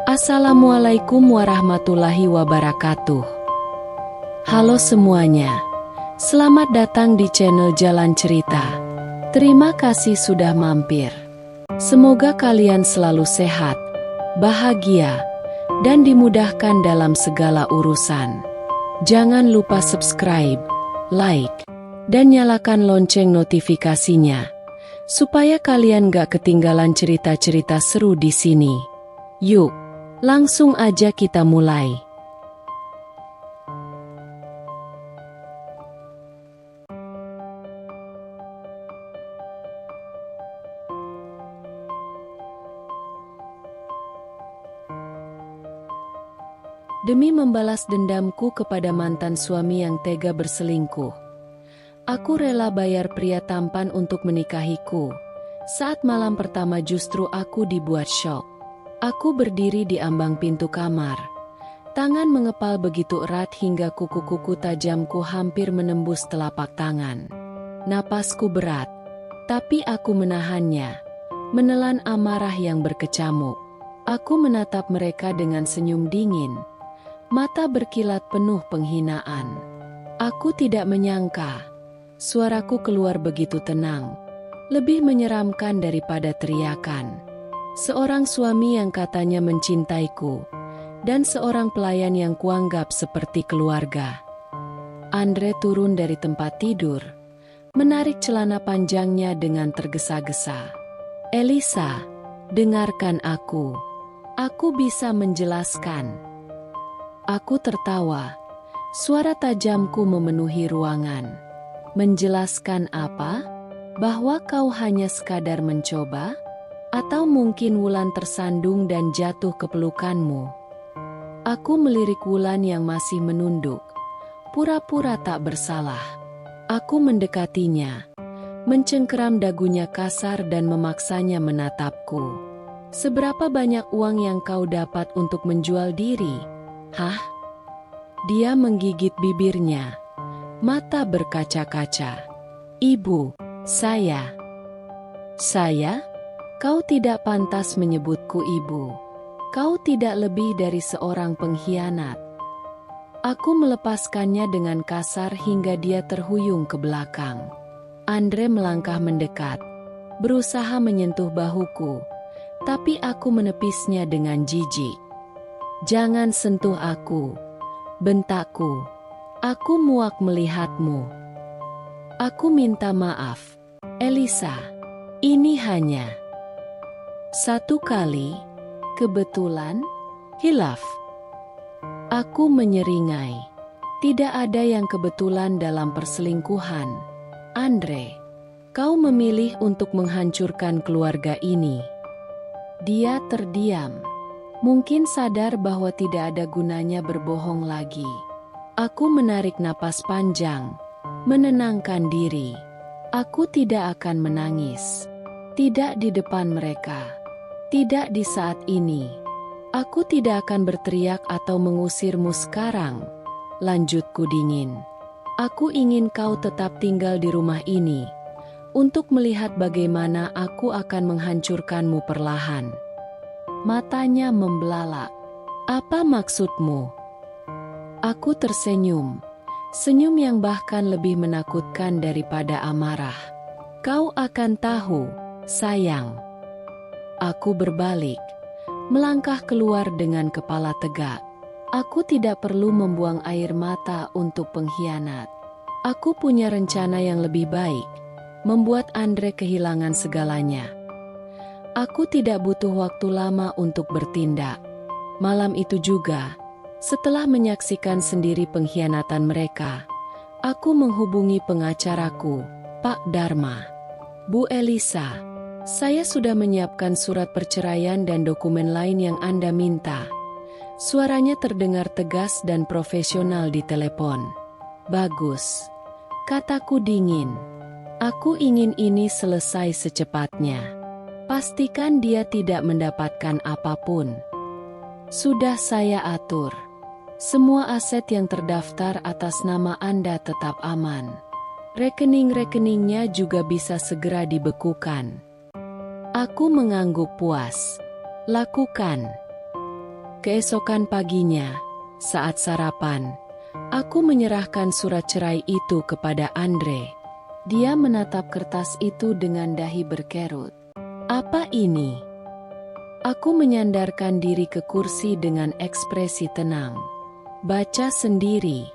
Assalamualaikum warahmatullahi wabarakatuh. Halo semuanya, selamat datang di channel Jalan Cerita. Terima kasih sudah mampir. Semoga kalian selalu sehat, bahagia, dan dimudahkan dalam segala urusan. Jangan lupa subscribe, like, dan nyalakan lonceng notifikasinya, supaya kalian gak ketinggalan cerita-cerita seru di sini. Yuk, langsung aja kita mulai. Demi membalas dendamku kepada mantan suami yang tega berselingkuh, aku rela bayar pria tampan untuk menikahiku. Saat malam pertama justru aku dibuat syok. Aku berdiri di ambang pintu kamar. Tangan mengepal begitu erat hingga kuku-kuku tajamku hampir menembus telapak tangan. Napasku berat, tapi aku menahannya, menelan amarah yang berkecamuk. Aku menatap mereka dengan senyum dingin, mata berkilat penuh penghinaan. Aku tidak menyangka, suaraku keluar begitu tenang, lebih menyeramkan daripada teriakan. Seorang suami yang katanya mencintaiku, dan seorang pelayan yang kuanggap seperti keluarga. Andre turun dari tempat tidur, menarik celana panjangnya dengan tergesa-gesa. "Elisa, dengarkan aku. Aku bisa menjelaskan." Aku tertawa. Suara tajamku memenuhi ruangan. "Menjelaskan apa? Bahwa kau hanya sekadar mencoba? Atau mungkin Wulan tersandung dan jatuh ke pelukanmu?" Aku melirik Wulan yang masih menunduk, pura-pura tak bersalah. Aku mendekatinya, mencengkeram dagunya kasar dan memaksanya menatapku. "Seberapa banyak uang yang kau dapat untuk menjual diri? Hah?" Dia menggigit bibirnya, mata berkaca-kaca. "Ibu, saya..." "Saya? Kau tidak pantas menyebutku ibu. Kau tidak lebih dari seorang pengkhianat." Aku melepaskannya dengan kasar hingga dia terhuyung ke belakang. Andre melangkah mendekat, berusaha menyentuh bahuku, tapi aku menepisnya dengan jijik. "Jangan sentuh aku," bentakku. "Aku muak melihatmu." "Aku minta maaf, Elisa. Ini hanya satu kali, kebetulan, hilaf." Aku menyeringai. Tidak ada yang kebetulan dalam perselingkuhan. "Andre, kau memilih untuk menghancurkan keluarga ini." Dia terdiam. Mungkin sadar bahwa tidak ada gunanya berbohong lagi. Aku menarik napas panjang, menenangkan diri. Aku tidak akan menangis. Tidak di depan mereka. Tidak di saat ini. Aku tidak akan berteriak atau mengusirmu sekarang. Lanjutku dingin. Aku ingin kau tetap tinggal di rumah ini, untuk melihat bagaimana aku akan menghancurkanmu perlahan. Matanya membelalak. "Apa maksudmu?" Aku tersenyum. Senyum yang bahkan lebih menakutkan daripada amarah. "Kau akan tahu, sayang." Aku berbalik, melangkah keluar dengan kepala tegak. Aku tidak perlu membuang air mata untuk pengkhianat. Aku punya rencana yang lebih baik, membuat Andre kehilangan segalanya. Aku tidak butuh waktu lama untuk bertindak. Malam itu juga, setelah menyaksikan sendiri pengkhianatan mereka, aku menghubungi pengacaraku, Pak Dharma. "Bu Elisa, saya sudah menyiapkan surat perceraian dan dokumen lain yang Anda minta." Suaranya terdengar tegas dan profesional di telepon. "Bagus," kataku dingin. "Aku ingin ini selesai secepatnya. Pastikan dia tidak mendapatkan apapun. Sudah saya atur. Semua aset yang terdaftar atas nama Anda tetap aman. Rekening-rekeningnya juga bisa segera dibekukan." Aku mengangguk puas. "Lakukan." Keesokan paginya, saat sarapan, aku menyerahkan surat cerai itu kepada Andre. Dia menatap kertas itu dengan dahi berkerut. Apa ini? Aku menyandarkan diri ke kursi dengan ekspresi tenang. Baca sendiri.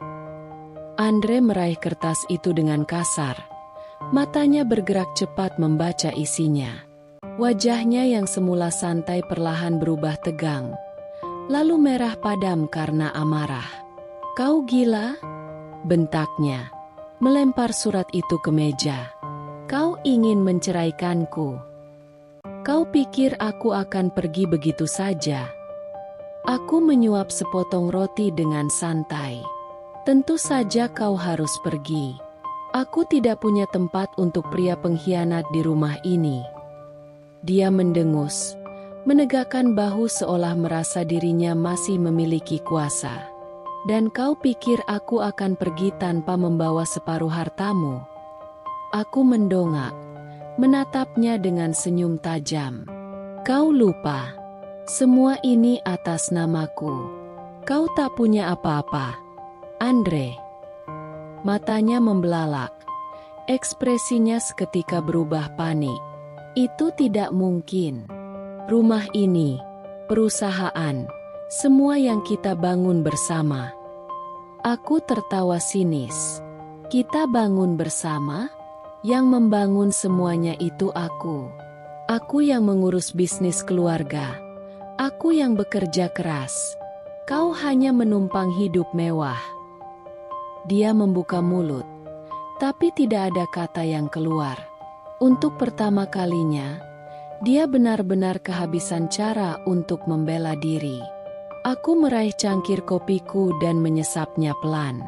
Andre meraih kertas itu dengan kasar. Matanya bergerak cepat membaca isinya. Wajahnya yang semula santai perlahan berubah tegang. Lalu merah padam karena amarah. Kau gila? Bentaknya. Melempar surat itu ke meja. Kau ingin menceraikanku. Kau pikir aku akan pergi begitu saja? Aku menyuap sepotong roti dengan santai. Tentu saja kau harus pergi. Aku tidak punya tempat untuk pria pengkhianat di rumah ini. Dia mendengus, menegakkan bahu seolah merasa dirinya masih memiliki kuasa. Dan kau pikir aku akan pergi tanpa membawa separuh hartamu? Aku mendongak, menatapnya dengan senyum tajam. Kau lupa, semua ini atas namaku. Kau tak punya apa-apa, Andre. Matanya membelalak, ekspresinya seketika berubah panik. Itu tidak mungkin. Rumah ini, perusahaan, semua yang kita bangun bersama. Aku tertawa sinis. Kita bangun bersama? Yang membangun semuanya itu aku. Aku yang mengurus bisnis keluarga. Aku yang bekerja keras. Kau hanya menumpang hidup mewah. Dia membuka mulut, tapi tidak ada kata yang keluar. Untuk pertama kalinya, dia benar-benar kehabisan cara untuk membela diri. Aku meraih cangkir kopiku dan menyesapnya pelan.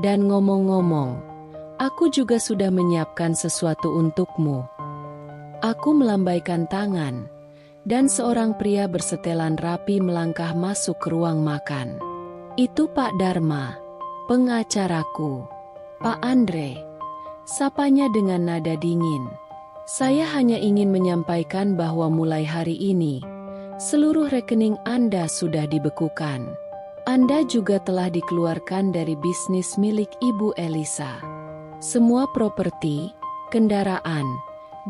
Dan ngomong-ngomong, aku juga sudah menyiapkan sesuatu untukmu. Aku melambaikan tangan, dan seorang pria bersetelan rapi melangkah masuk ke ruang makan. Itu Pak Dharma, pengacaraku. Pak Andre, sapanya dengan nada dingin. Saya hanya ingin menyampaikan bahwa mulai hari ini, seluruh rekening Anda sudah dibekukan. Anda juga telah dikeluarkan dari bisnis milik Ibu Elisa. Semua properti, kendaraan,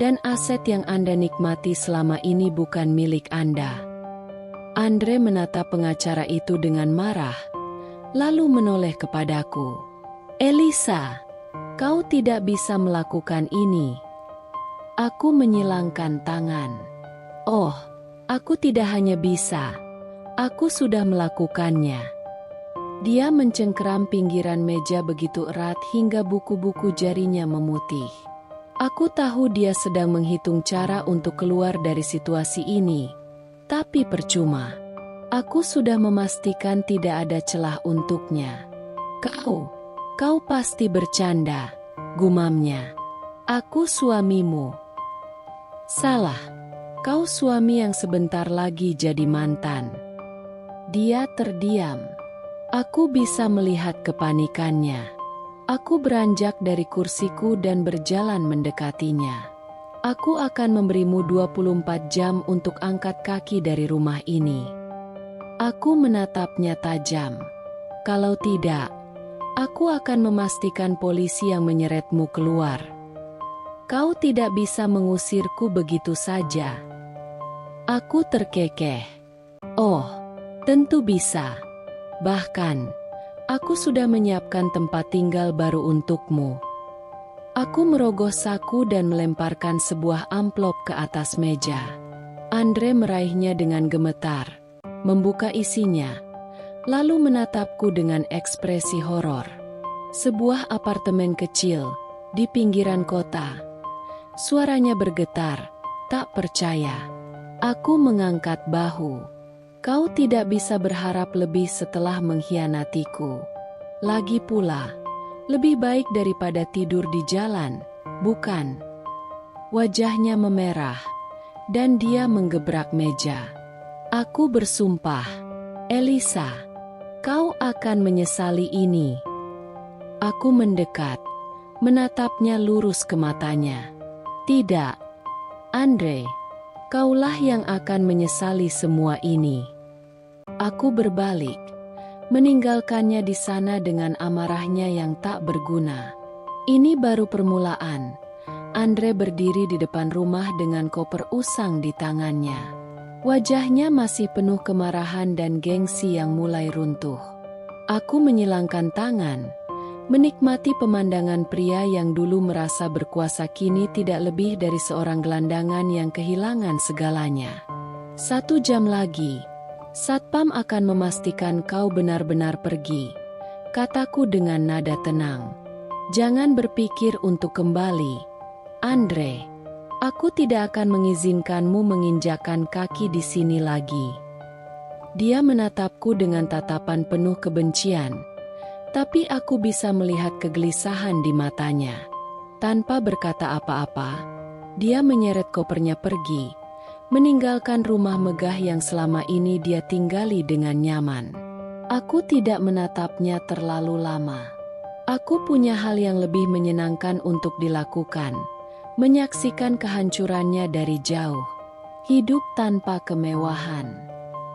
dan aset yang Anda nikmati selama ini bukan milik Anda. Andre menatap pengacara itu dengan marah, lalu menoleh kepadaku. Elisa, kau tidak bisa melakukan ini. Aku menyilangkan tangan. Oh, aku tidak hanya bisa, aku sudah melakukannya. Dia mencengkeram pinggiran meja begitu erat hingga buku-buku jarinya memutih. Aku tahu dia sedang menghitung cara untuk keluar dari situasi ini, tapi percuma. Aku sudah memastikan tidak ada celah untuknya. Kau pasti bercanda, gumamnya. Aku suamimu. Salah. Kau suami yang sebentar lagi jadi mantan. Dia terdiam. Aku bisa melihat kepanikannya. Aku beranjak dari kursiku dan berjalan mendekatinya. Aku akan memberimu 24 jam untuk angkat kaki dari rumah ini. Aku menatapnya tajam. Kalau tidak, aku akan memastikan polisi yang menyeretmu keluar. Kau tidak bisa mengusirku begitu saja. Aku terkekeh. Oh, tentu bisa. Bahkan, aku sudah menyiapkan tempat tinggal baru untukmu. Aku merogoh saku dan melemparkan sebuah amplop ke atas meja. Andre meraihnya dengan gemetar, membuka isinya, lalu menatapku dengan ekspresi horor. Sebuah apartemen kecil, di pinggiran kota. Suaranya bergetar, tak percaya. Aku mengangkat bahu. Kau tidak bisa berharap lebih setelah mengkhianatiku. Lagi pula, lebih baik daripada tidur di jalan, bukan? Wajahnya memerah, dan dia menggebrak meja. Aku bersumpah, Elisa, kau akan menyesali ini. Aku mendekat, menatapnya lurus ke matanya. Tidak, Andre. Kaulah yang akan menyesali semua ini. Aku berbalik, meninggalkannya di sana dengan amarahnya yang tak berguna. Ini baru permulaan. Andre berdiri di depan rumah dengan koper usang di tangannya. Wajahnya masih penuh kemarahan dan gengsi yang mulai runtuh. Aku menyilangkan tangan, menikmati pemandangan pria yang dulu merasa berkuasa kini tidak lebih dari seorang gelandangan yang kehilangan segalanya. 1 jam lagi, Satpam akan memastikan kau benar-benar pergi, kataku dengan nada tenang. Jangan berpikir untuk kembali, Andre. Aku tidak akan mengizinkanmu menginjakkan kaki di sini lagi. Dia menatapku dengan tatapan penuh kebencian, tapi aku bisa melihat kegelisahan di matanya. Tanpa berkata apa-apa, dia menyeret kopernya pergi, meninggalkan rumah megah yang selama ini dia tinggali dengan nyaman. Aku tidak menatapnya terlalu lama. Aku punya hal yang lebih menyenangkan untuk dilakukan. Menyaksikan kehancurannya dari jauh. Hidup tanpa kemewahan.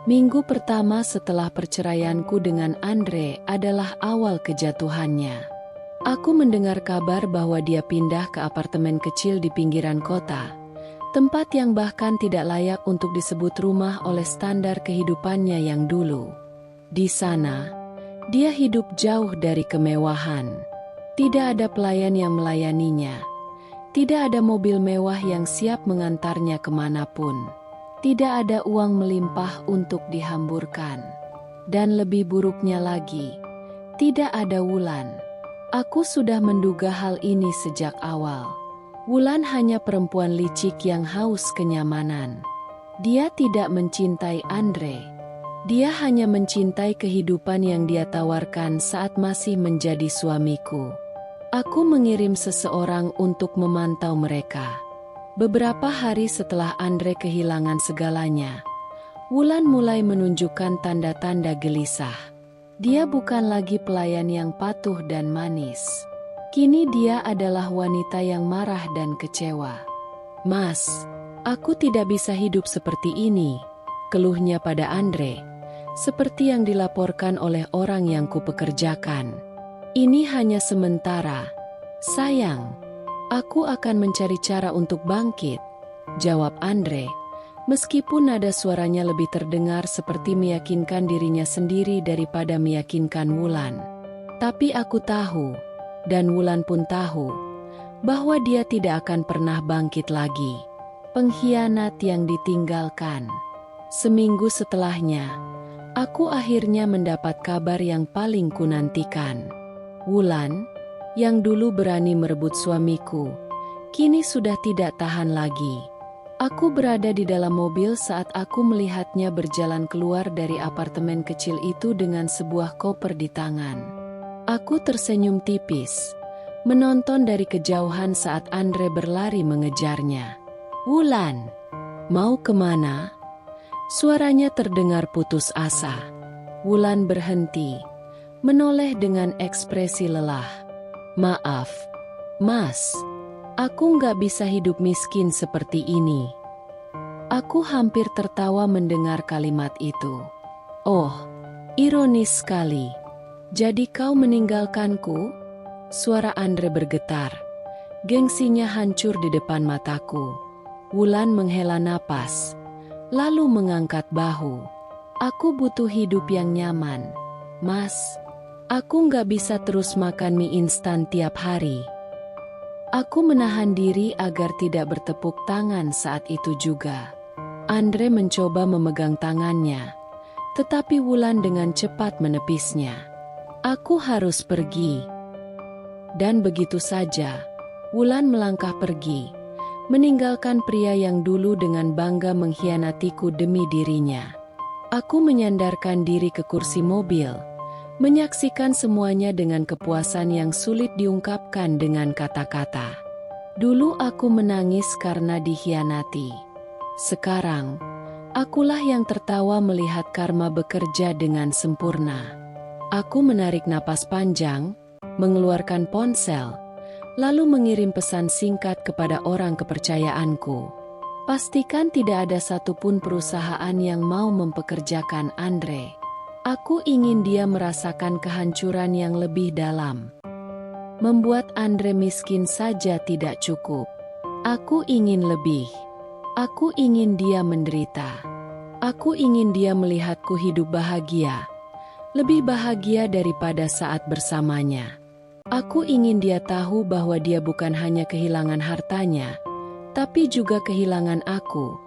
Minggu pertama setelah perceraianku dengan Andre adalah awal kejatuhannya. Aku mendengar kabar bahwa dia pindah ke apartemen kecil di pinggiran kota, tempat yang bahkan tidak layak untuk disebut rumah oleh standar kehidupannya yang dulu. Di sana, dia hidup jauh dari kemewahan. Tidak ada pelayan yang melayaninya. Tidak ada mobil mewah yang siap mengantarnya kemanapun. Tidak ada uang melimpah untuk dihamburkan. Dan lebih buruknya lagi, tidak ada Wulan. Aku sudah menduga hal ini sejak awal. Wulan hanya perempuan licik yang haus kenyamanan. Dia tidak mencintai Andre. Dia hanya mencintai kehidupan yang dia tawarkan saat masih menjadi suamiku. Aku mengirim seseorang untuk memantau mereka. Beberapa hari setelah Andre kehilangan segalanya, Wulan mulai menunjukkan tanda-tanda gelisah. Dia bukan lagi pelayan yang patuh dan manis. Kini dia adalah wanita yang marah dan kecewa. "Mas, aku tidak bisa hidup seperti ini," keluhnya pada Andre, seperti yang dilaporkan oleh orang yang kupekerjakan. "Ini hanya sementara, sayang. Aku akan mencari cara untuk bangkit," jawab Andre, meskipun nada suaranya lebih terdengar seperti meyakinkan dirinya sendiri daripada meyakinkan Wulan. Tapi aku tahu, dan Wulan pun tahu, bahwa dia tidak akan pernah bangkit lagi. Pengkhianat yang ditinggalkan. Seminggu setelahnya, aku akhirnya mendapat kabar yang paling kunantikan. Wulan, yang dulu berani merebut suamiku, kini sudah tidak tahan lagi. Aku berada di dalam mobil saat aku melihatnya berjalan keluar dari apartemen kecil itu dengan sebuah koper di tangan. Aku tersenyum tipis, menonton dari kejauhan saat Andre berlari mengejarnya. "Wulan, mau kemana?" Suaranya terdengar putus asa. Wulan berhenti, menoleh dengan ekspresi lelah. "Maaf, Mas. Aku nggak bisa hidup miskin seperti ini." Aku hampir tertawa mendengar kalimat itu. "Oh, ironis sekali. Jadi kau meninggalkanku?" Suara Andre bergetar. Gengsinya hancur di depan mataku. Wulan menghela napas, lalu mengangkat bahu. "Aku butuh hidup yang nyaman, Mas. Aku nggak bisa terus makan mie instan tiap hari." Aku menahan diri agar tidak bertepuk tangan saat itu juga. Andre mencoba memegang tangannya, tetapi Wulan dengan cepat menepisnya. "Aku harus pergi." Dan begitu saja, Wulan melangkah pergi, meninggalkan pria yang dulu dengan bangga mengkhianatiku demi dirinya. Aku menyandarkan diri ke kursi mobil, menyaksikan semuanya dengan kepuasan yang sulit diungkapkan dengan kata-kata. Dulu aku menangis karena dikhianati. Sekarang, akulah yang tertawa melihat karma bekerja dengan sempurna. Aku menarik napas panjang, mengeluarkan ponsel, lalu mengirim pesan singkat kepada orang kepercayaanku. Pastikan tidak ada satupun perusahaan yang mau mempekerjakan Andre. Aku ingin dia merasakan kehancuran yang lebih dalam. Membuat Andre miskin saja tidak cukup. Aku ingin lebih. Aku ingin dia menderita. Aku ingin dia melihatku hidup bahagia. Lebih bahagia daripada saat bersamanya. Aku ingin dia tahu bahwa dia bukan hanya kehilangan hartanya, tapi juga kehilangan aku,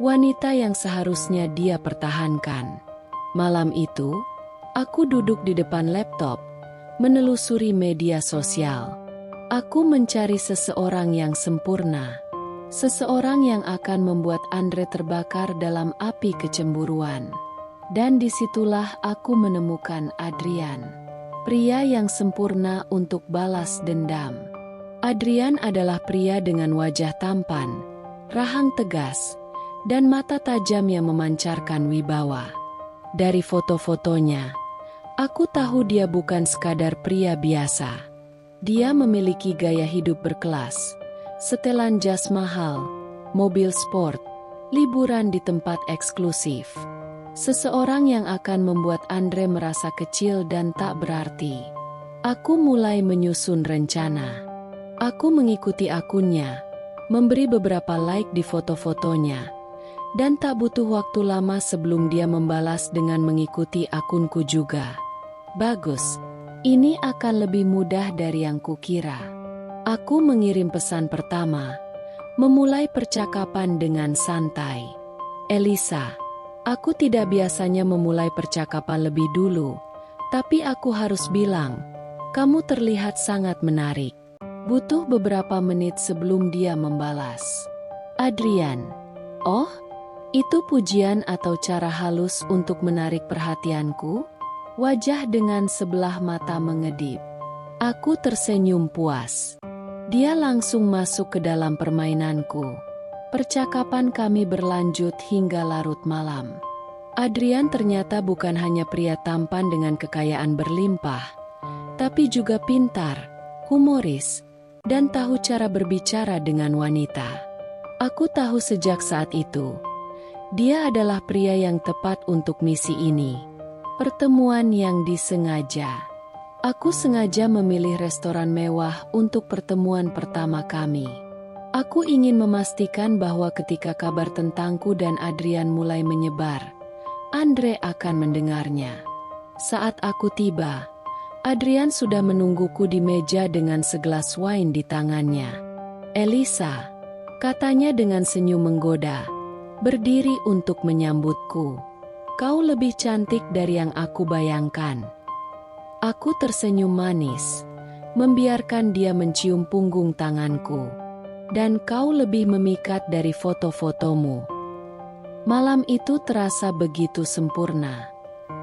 wanita yang seharusnya dia pertahankan. Malam itu, aku duduk di depan laptop, menelusuri media sosial. Aku mencari seseorang yang sempurna. Seseorang yang akan membuat Andre terbakar dalam api kecemburuan. Dan disitulah aku menemukan Adrian. Pria yang sempurna untuk balas dendam. Adrian adalah pria dengan wajah tampan, rahang tegas, dan mata tajam yang memancarkan wibawa. Dari foto-fotonya, aku tahu dia bukan sekadar pria biasa. Dia memiliki gaya hidup berkelas, setelan jas mahal, mobil sport, liburan di tempat eksklusif. Seseorang yang akan membuat Andre merasa kecil dan tak berarti. Aku mulai menyusun rencana. Aku mengikuti akunnya, memberi beberapa like di foto-fotonya, dan tak butuh waktu lama sebelum dia membalas dengan mengikuti akunku juga. Bagus, ini akan lebih mudah dari yang kukira. Aku mengirim pesan pertama, memulai percakapan dengan santai. Elisa, aku tidak biasanya memulai percakapan lebih dulu, tapi aku harus bilang, kamu terlihat sangat menarik. Butuh beberapa menit sebelum dia membalas. Adrian, oh? Itu pujian atau cara halus untuk menarik perhatianku? Wajah dengan sebelah mata mengedip. Aku tersenyum puas. Dia langsung masuk ke dalam permainanku. Percakapan kami berlanjut hingga larut malam. Adrian ternyata bukan hanya pria tampan dengan kekayaan berlimpah, tapi juga pintar, humoris, dan tahu cara berbicara dengan wanita. Aku tahu sejak saat itu, dia adalah pria yang tepat untuk misi ini. Pertemuan yang disengaja. Aku sengaja memilih restoran mewah untuk pertemuan pertama kami. Aku ingin memastikan bahwa ketika kabar tentangku dan Adrian mulai menyebar, Andre akan mendengarnya. Saat aku tiba, Adrian sudah menungguku di meja dengan segelas wine di tangannya. Elisa, katanya dengan senyum menggoda, berdiri untuk menyambutku. Kau lebih cantik dari yang aku bayangkan. Aku tersenyum manis, membiarkan dia mencium punggung tanganku. Dan kau lebih memikat dari foto-fotomu. Malam itu terasa begitu sempurna.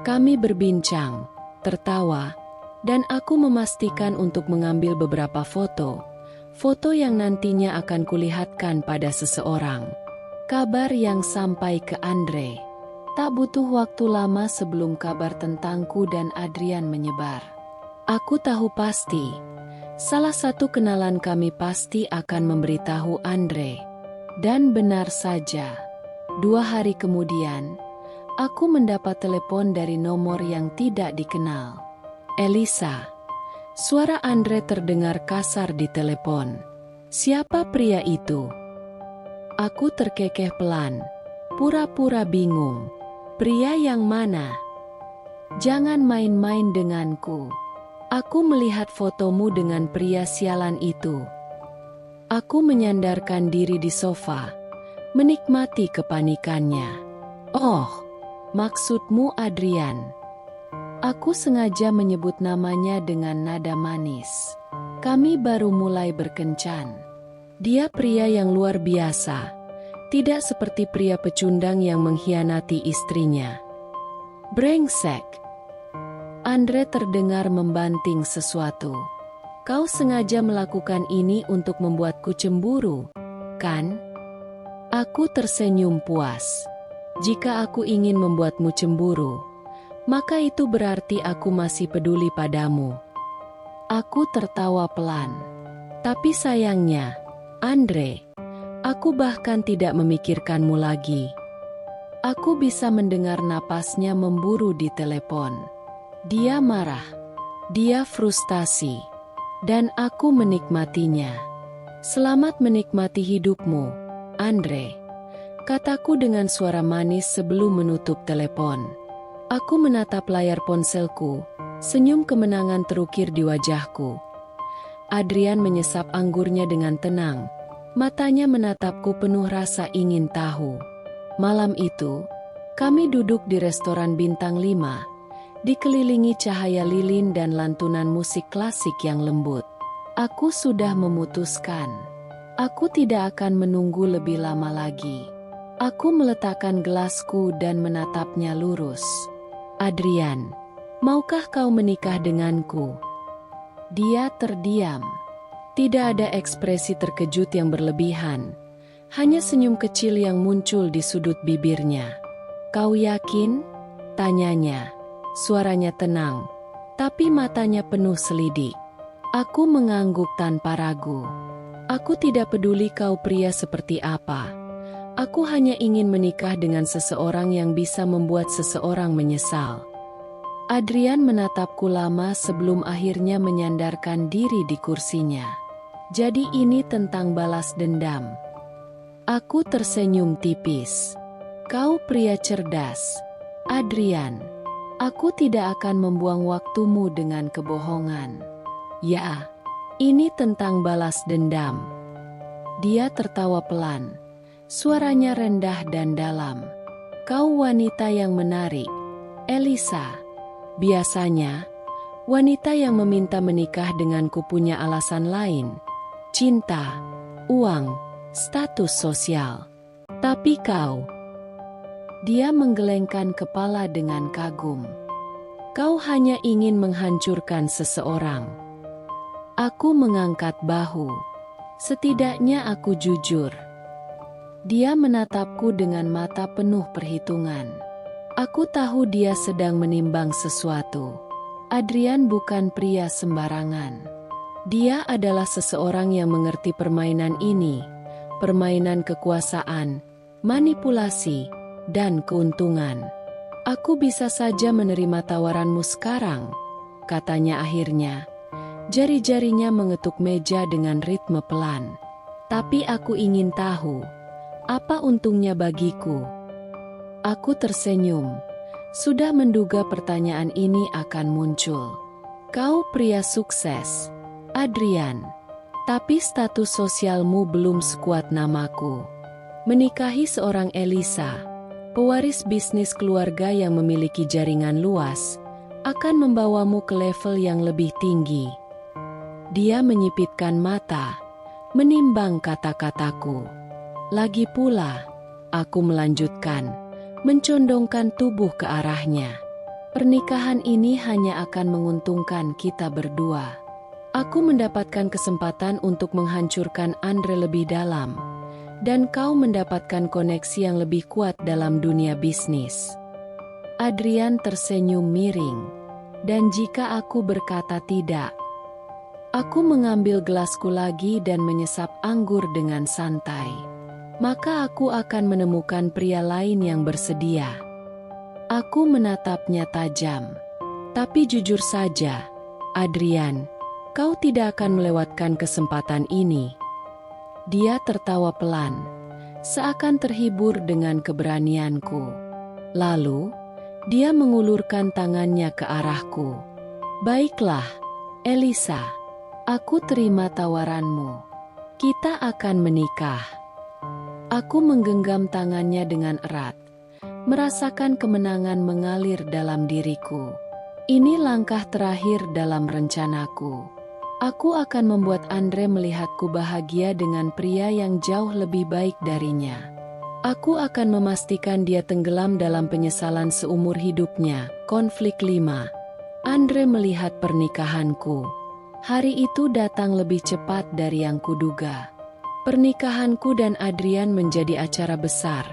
Kami berbincang, tertawa, dan aku memastikan untuk mengambil beberapa foto. Foto yang nantinya akan kulihatkan pada seseorang. Kabar yang sampai ke Andre. Tak butuh waktu lama sebelum kabar tentangku dan Adrian menyebar. Aku tahu pasti, salah satu kenalan kami pasti akan memberitahu Andre. Dan benar saja, 2 hari kemudian, aku mendapat telepon dari nomor yang tidak dikenal. Elisa, suara Andre terdengar kasar di telepon. Siapa pria itu? Aku terkekeh pelan, pura-pura bingung. Pria yang mana? Jangan main-main denganku. Aku melihat fotomu dengan pria sialan itu. Aku menyandarkan diri di sofa, menikmati kepanikannya. Oh, maksudmu Adrian? Aku sengaja menyebut namanya dengan nada manis. Kami baru mulai berkencan. Dia pria yang luar biasa, tidak seperti pria pecundang yang mengkhianati istrinya. Brengsek. Andre terdengar membanting sesuatu. Kau sengaja melakukan ini untuk membuatku cemburu, kan? Aku tersenyum puas. Jika aku ingin membuatmu cemburu, maka itu berarti aku masih peduli padamu. Aku tertawa pelan. Tapi sayangnya, Andre, Aku bahkan tidak memikirkanmu lagi. Aku bisa mendengar napasnya memburu di telepon. Dia marah. Dia frustasi. Dan aku menikmatinya. Selamat menikmati hidupmu, Andre. Kataku dengan suara manis sebelum menutup telepon. Aku menatap layar ponselku, senyum kemenangan terukir di wajahku. Adrian menyesap anggurnya dengan tenang. Matanya menatapku penuh rasa ingin tahu. Malam itu, kami duduk di restoran bintang 5, dikelilingi cahaya lilin dan lantunan musik klasik yang lembut. Aku sudah memutuskan. Aku tidak akan menunggu lebih lama lagi. Aku meletakkan gelasku dan menatapnya lurus. Adrian, maukah kau menikah denganku? Dia terdiam. Tidak ada ekspresi terkejut yang berlebihan. Hanya senyum kecil yang muncul di sudut bibirnya. Kau yakin? Tanyanya. Suaranya tenang, tapi matanya penuh selidik. Aku mengangguk tanpa ragu. Aku tidak peduli kau pria seperti apa. Aku hanya ingin menikah dengan seseorang yang bisa membuat seseorang menyesal. Adrian menatapku lama sebelum akhirnya menyandarkan diri di kursinya. Jadi ini tentang balas dendam. Aku tersenyum tipis. Kau pria cerdas, Adrian. Aku tidak akan membuang waktumu dengan kebohongan. Ya, ini tentang balas dendam. Dia tertawa pelan. Suaranya rendah dan dalam. Kau wanita yang menarik, Elisa. Biasanya, wanita yang meminta menikah denganku punya alasan lain. Cinta, uang, status sosial. Tapi kau... Dia menggelengkan kepala dengan kagum. Kau hanya ingin menghancurkan seseorang. Aku mengangkat bahu. Setidaknya aku jujur. Dia menatapku dengan mata penuh perhitungan. Aku tahu dia sedang menimbang sesuatu. Adrian bukan pria sembarangan. Dia adalah seseorang yang mengerti permainan ini. Permainan kekuasaan, manipulasi, dan keuntungan. Aku bisa saja menerima tawaranmu sekarang, katanya akhirnya. Jari-jarinya mengetuk meja dengan ritme pelan. Tapi aku ingin tahu, apa untungnya bagiku? Aku tersenyum. Sudah menduga pertanyaan ini akan muncul. Kau pria sukses, Adrian. Tapi status sosialmu belum sekuat namaku. Menikahi seorang Elisa, pewaris bisnis keluarga yang memiliki jaringan luas, akan membawamu ke level yang lebih tinggi. Dia menyipitkan mata, menimbang kata-kataku. Lagi pula, aku melanjutkan, mencondongkan tubuh ke arahnya. Pernikahan ini hanya akan menguntungkan kita berdua. Aku mendapatkan kesempatan untuk menghancurkan Andre lebih dalam. Dan kau mendapatkan koneksi yang lebih kuat dalam dunia bisnis. Adrian tersenyum miring. Dan jika aku berkata tidak, aku mengambil gelasku lagi dan menyesap anggur dengan santai. Maka aku akan menemukan pria lain yang bersedia. Aku menatapnya tajam. Tapi jujur saja, Adrian, kau tidak akan melewatkan kesempatan ini. Dia tertawa pelan, seakan terhibur dengan keberanianku. Lalu, dia mengulurkan tangannya ke arahku. Baiklah, Elisa, aku terima tawaranmu. Kita akan menikah. Aku menggenggam tangannya dengan erat, merasakan kemenangan mengalir dalam diriku. Ini langkah terakhir dalam rencanaku. Aku akan membuat Andre melihatku bahagia dengan pria yang jauh lebih baik darinya. Aku akan memastikan dia tenggelam dalam penyesalan seumur hidupnya. Konflik 5. Andre melihat pernikahanku. Hari itu datang lebih cepat dari yang kuduga. Pernikahanku dan Adrian menjadi acara besar.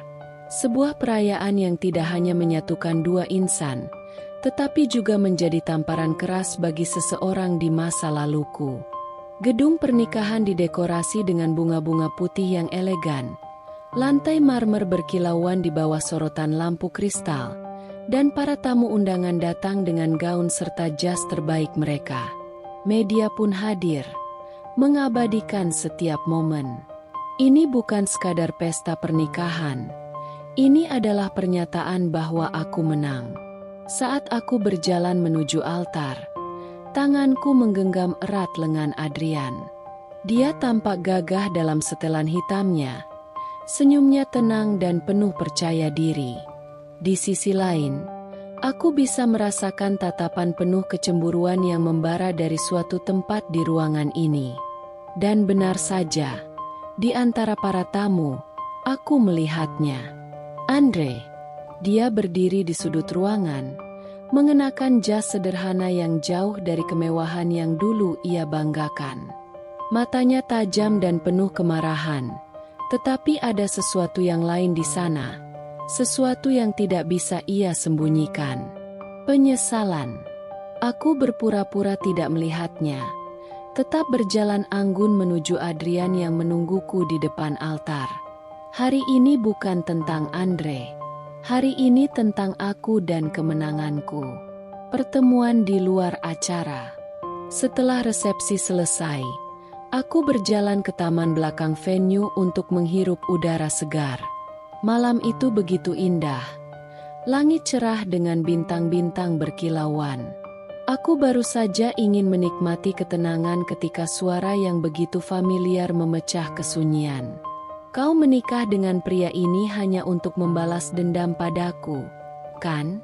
Sebuah perayaan yang tidak hanya menyatukan dua insan, tetapi juga menjadi tamparan keras bagi seseorang di masa laluku. Gedung pernikahan didekorasi dengan bunga-bunga putih yang elegan. Lantai marmer berkilauan di bawah sorotan lampu kristal, dan para tamu undangan datang dengan gaun serta jas terbaik mereka. Media pun hadir, mengabadikan setiap momen. Ini bukan sekadar pesta pernikahan. Ini adalah pernyataan bahwa aku menang. Saat aku berjalan menuju altar, tanganku menggenggam erat lengan Adrian. Dia tampak gagah dalam setelan hitamnya. Senyumnya tenang dan penuh percaya diri. Di sisi lain, aku bisa merasakan tatapan penuh kecemburuan yang membara dari suatu tempat di ruangan ini. Dan benar saja, di antara para tamu, aku melihatnya. Andre. Dia berdiri di sudut ruangan, mengenakan jas sederhana yang jauh dari kemewahan yang dulu ia banggakan. Matanya tajam dan penuh kemarahan, tetapi ada sesuatu yang lain di sana, sesuatu yang tidak bisa ia sembunyikan. Penyesalan. Aku berpura-pura tidak melihatnya, tetap berjalan anggun menuju Adrian yang menungguku di depan altar. Hari ini bukan tentang Andre. Hari ini tentang aku dan kemenanganku. Pertemuan di luar acara. Setelah resepsi selesai, aku berjalan ke taman belakang venue untuk menghirup udara segar. Malam itu begitu indah. Langit cerah dengan bintang-bintang berkilauan. Aku baru saja ingin menikmati ketenangan ketika suara yang begitu familiar memecah kesunyian. Kau menikah dengan pria ini hanya untuk membalas dendam padaku, kan?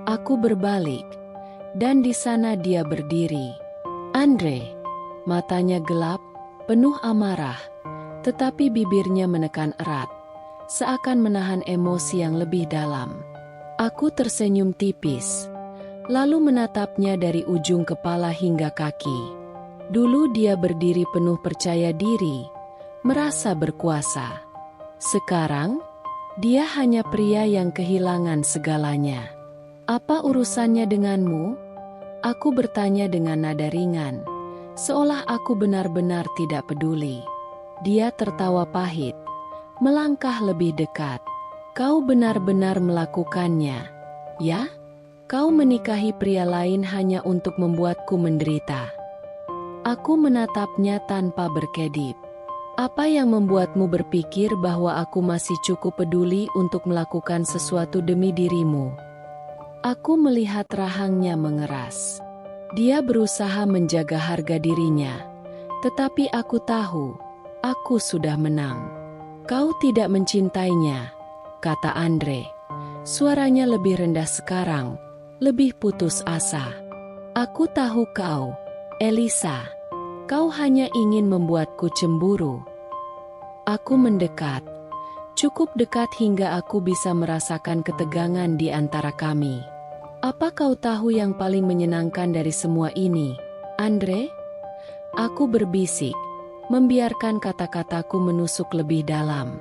Aku berbalik, dan di sana dia berdiri. Andre, matanya gelap, penuh amarah, tetapi bibirnya menekan erat, seakan menahan emosi yang lebih dalam. Aku tersenyum tipis, lalu menatapnya dari ujung kepala hingga kaki. Dulu dia berdiri penuh percaya diri, merasa berkuasa. Sekarang, dia hanya pria yang kehilangan segalanya. Apa urusannya denganmu? Aku bertanya dengan nada ringan, seolah aku benar-benar tidak peduli. Dia tertawa pahit, melangkah lebih dekat. Kau benar-benar melakukannya, ya? Kau menikahi pria lain hanya untuk membuatku menderita. Aku menatapnya tanpa berkedip. Apa yang membuatmu berpikir bahwa aku masih cukup peduli untuk melakukan sesuatu demi dirimu? Aku melihat rahangnya mengeras. Dia berusaha menjaga harga dirinya, tetapi aku tahu, aku sudah menang. Kau tidak mencintainya, kata Andre. Suaranya lebih rendah sekarang, lebih putus asa. Aku tahu kau, Elisa. Kau hanya ingin membuatku cemburu. Aku mendekat, cukup dekat hingga aku bisa merasakan ketegangan di antara kami. Apa kau tahu yang paling menyenangkan dari semua ini, Andre? Aku berbisik, membiarkan kata-kataku menusuk lebih dalam.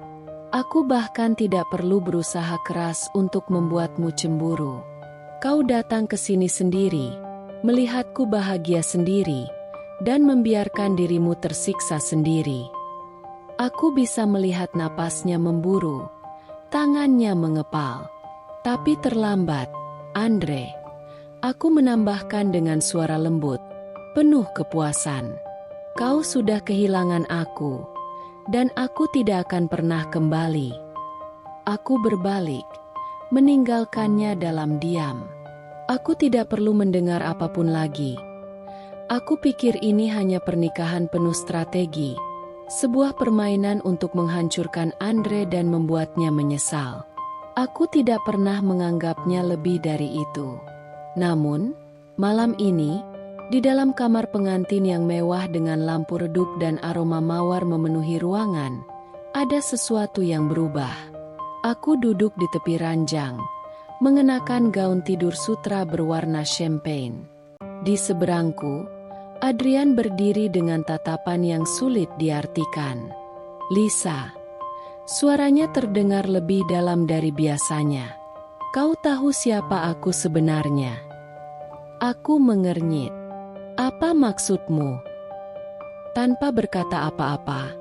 Aku bahkan tidak perlu berusaha keras untuk membuatmu cemburu. Kau datang ke sini sendiri, melihatku bahagia sendiri, dan membiarkan dirimu tersiksa sendiri. Aku bisa melihat napasnya memburu, tangannya mengepal. Tapi terlambat, Andre. Aku menambahkan dengan suara lembut, penuh kepuasan. Kau sudah kehilangan aku, dan aku tidak akan pernah kembali. Aku berbalik, meninggalkannya dalam diam. Aku tidak perlu mendengar apapun lagi. Aku pikir ini hanya pernikahan penuh strategi, sebuah permainan untuk menghancurkan Andre dan membuatnya menyesal. Aku tidak pernah menganggapnya lebih dari itu. Namun, malam ini, di dalam kamar pengantin yang mewah dengan lampu redup dan aroma mawar memenuhi ruangan, ada sesuatu yang berubah. Aku duduk di tepi ranjang, mengenakan gaun tidur sutra berwarna champagne. Di seberangku, Adrian berdiri dengan tatapan yang sulit diartikan. Lisa. Suaranya terdengar lebih dalam dari biasanya. Kau tahu siapa aku sebenarnya? Aku mengernyit. Apa maksudmu? Tanpa berkata apa-apa,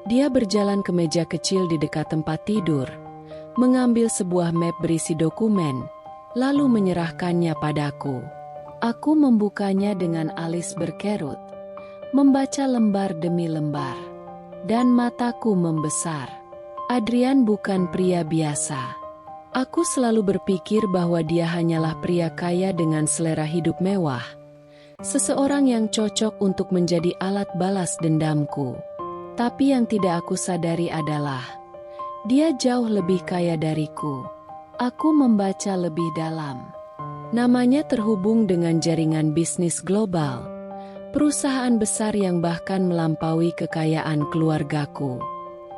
dia berjalan ke meja kecil di dekat tempat tidur, mengambil sebuah map berisi dokumen, lalu menyerahkannya padaku. Aku membukanya dengan alis berkerut, membaca lembar demi lembar, dan mataku membesar. Adrian bukan pria biasa. Aku selalu berpikir bahwa dia hanyalah pria kaya dengan selera hidup mewah, seseorang yang cocok untuk menjadi alat balas dendamku. Tapi yang tidak aku sadari adalah, dia jauh lebih kaya dariku. Aku membaca lebih dalam. Namanya terhubung dengan jaringan bisnis global, perusahaan besar yang bahkan melampaui kekayaan keluargaku.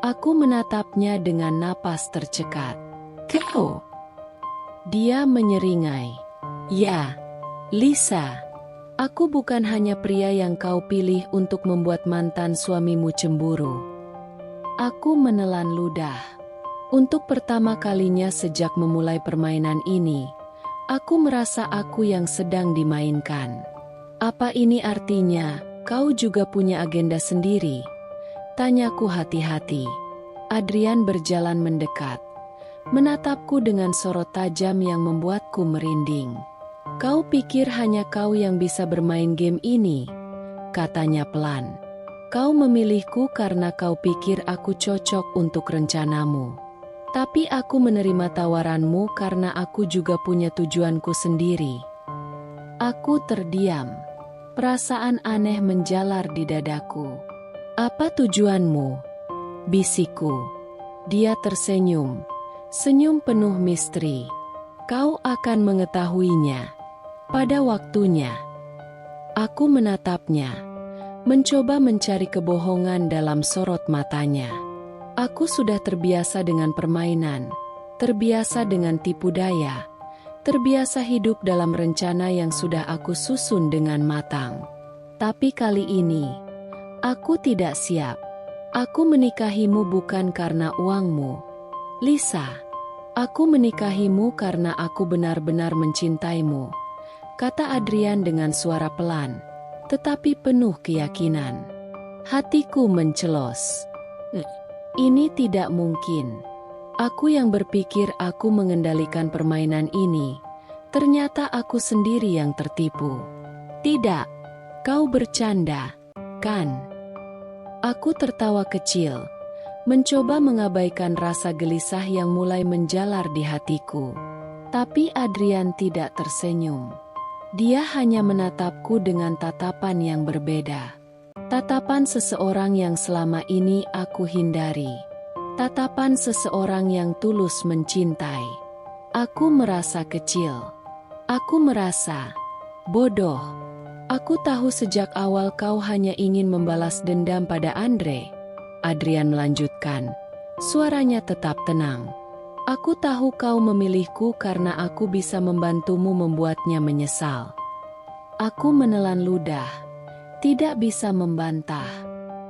Aku menatapnya dengan napas tercekat. Kau? Dia menyeringai. Ya, Lisa. Aku bukan hanya pria yang kau pilih untuk membuat mantan suamimu cemburu. Aku menelan ludah. Untuk pertama kalinya sejak memulai permainan ini, aku merasa aku yang sedang dimainkan. Apa ini artinya, kau juga punya agenda sendiri? Tanyaku hati-hati. Adrian berjalan mendekat, menatapku dengan sorot tajam yang membuatku merinding. Kau pikir hanya kau yang bisa bermain game ini? Katanya pelan. Kau memilihku karena kau pikir aku cocok untuk rencanamu. Tapi aku menerima tawaranmu karena aku juga punya tujuanku sendiri. Aku terdiam. Perasaan aneh menjalar di dadaku. Apa tujuanmu? Bisikku. Dia tersenyum. Senyum penuh misteri. Kau akan mengetahuinya pada waktunya. Aku menatapnya, mencoba mencari kebohongan dalam sorot matanya. Aku sudah terbiasa dengan permainan, terbiasa dengan tipu daya, terbiasa hidup dalam rencana yang sudah aku susun dengan matang. Tapi kali ini, aku tidak siap. Aku menikahimu bukan karena uangmu, Lisa. Aku menikahimu karena aku benar-benar mencintaimu, kata Adrian dengan suara pelan, tetapi penuh keyakinan. Hatiku mencelos. Ini tidak mungkin. Aku yang berpikir aku mengendalikan permainan ini, ternyata aku sendiri yang tertipu. Tidak, kau bercanda, kan? Aku tertawa kecil, mencoba mengabaikan rasa gelisah yang mulai menjalar di hatiku. Tapi Adrian tidak tersenyum. Dia hanya menatapku dengan tatapan yang berbeda. Tatapan seseorang yang selama ini aku hindari. Tatapan seseorang yang tulus mencintai. Aku merasa kecil. Aku merasa bodoh. Aku tahu sejak awal kau hanya ingin membalas dendam pada Andre. Adrian melanjutkan. Suaranya tetap tenang. Aku tahu kau memilihku karena aku bisa membantumu membuatnya menyesal. Aku menelan ludah. Tidak bisa membantah,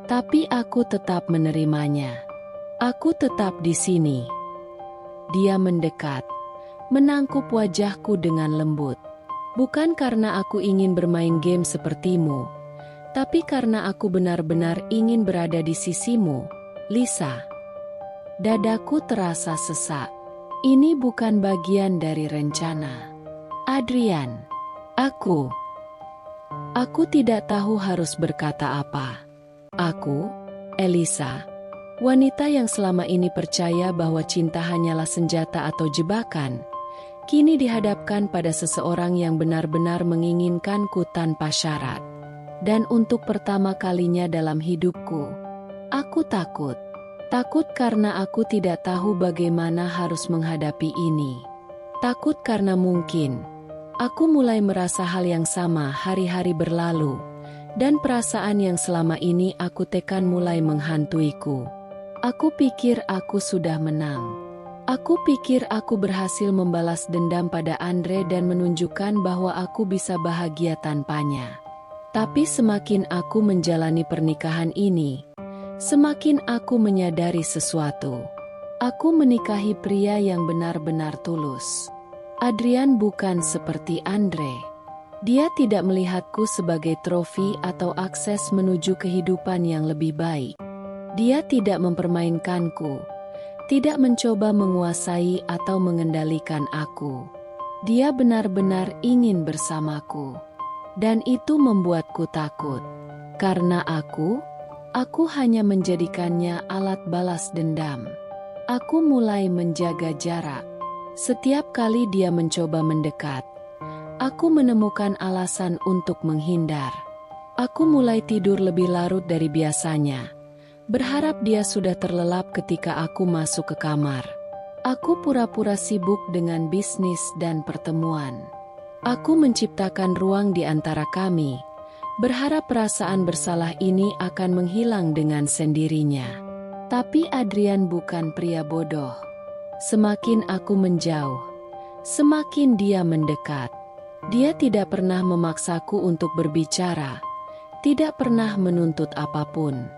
tapi aku tetap menerimanya. Aku tetap di sini. Dia mendekat, menangkup wajahku dengan lembut. Bukan karena aku ingin bermain game sepertimu, tapi karena aku benar-benar ingin berada di sisimu, Lisa. Dadaku terasa sesak. Ini bukan bagian dari rencana. Adrian, Aku tidak tahu harus berkata apa. Aku, Elisa, wanita yang selama ini percaya bahwa cinta hanyalah senjata atau jebakan, kini dihadapkan pada seseorang yang benar-benar menginginkanku tanpa syarat. Dan untuk pertama kalinya dalam hidupku, aku takut. Takut karena aku tidak tahu bagaimana harus menghadapi ini. Takut karena mungkin aku mulai merasa hal yang sama hari-hari berlalu, dan perasaan yang selama ini aku tekan mulai menghantuiku. Aku pikir aku sudah menang. Aku pikir aku berhasil membalas dendam pada Andre dan menunjukkan bahwa aku bisa bahagia tanpanya. Tapi semakin aku menjalani pernikahan ini, semakin aku menyadari sesuatu. Aku menikahi pria yang benar-benar tulus. Adrian bukan seperti Andre. Dia tidak melihatku sebagai trofi atau akses menuju kehidupan yang lebih baik. Dia tidak mempermainkanku, tidak mencoba menguasai atau mengendalikan aku. Dia benar-benar ingin bersamaku. Dan itu membuatku takut. Karena aku hanya menjadikannya alat balas dendam. Aku mulai menjaga jarak. Setiap kali dia mencoba mendekat, aku menemukan alasan untuk menghindar. Aku mulai tidur lebih larut dari biasanya, berharap dia sudah terlelap ketika aku masuk ke kamar. Aku pura-pura sibuk dengan bisnis dan pertemuan. Aku menciptakan ruang di antara kami, berharap perasaan bersalah ini akan menghilang dengan sendirinya. Tapi Adrian bukan pria bodoh. Semakin aku menjauh, semakin dia mendekat. Dia tidak pernah memaksaku untuk berbicara, tidak pernah menuntut apapun.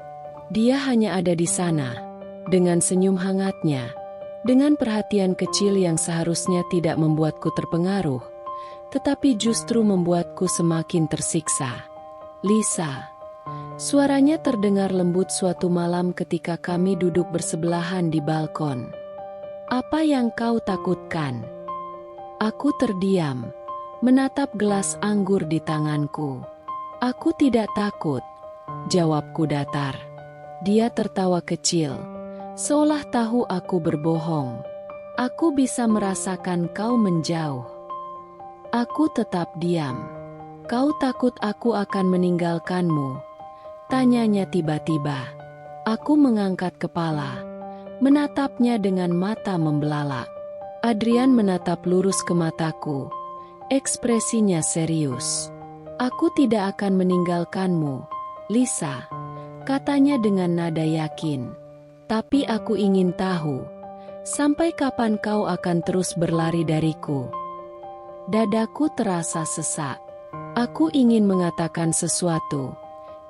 Dia hanya ada di sana, dengan senyum hangatnya, dengan perhatian kecil yang seharusnya tidak membuatku terpengaruh, tetapi justru membuatku semakin tersiksa. Lisa. Suaranya terdengar lembut suatu malam ketika kami duduk bersebelahan di balkon. Apa yang kau takutkan? Aku terdiam, menatap gelas anggur di tanganku. Aku tidak takut, jawabku datar. Dia tertawa kecil, seolah tahu aku berbohong. Aku bisa merasakan kau menjauh. Aku tetap diam. Kau takut aku akan meninggalkanmu? Tanyanya tiba-tiba. Aku mengangkat kepala, menatapnya dengan mata membelalak. Adrian menatap lurus ke mataku. Ekspresinya serius. Aku tidak akan meninggalkanmu, Lisa, katanya dengan nada yakin. Tapi aku ingin tahu, sampai kapan kau akan terus berlari dariku? Dadaku terasa sesak. Aku ingin mengatakan sesuatu,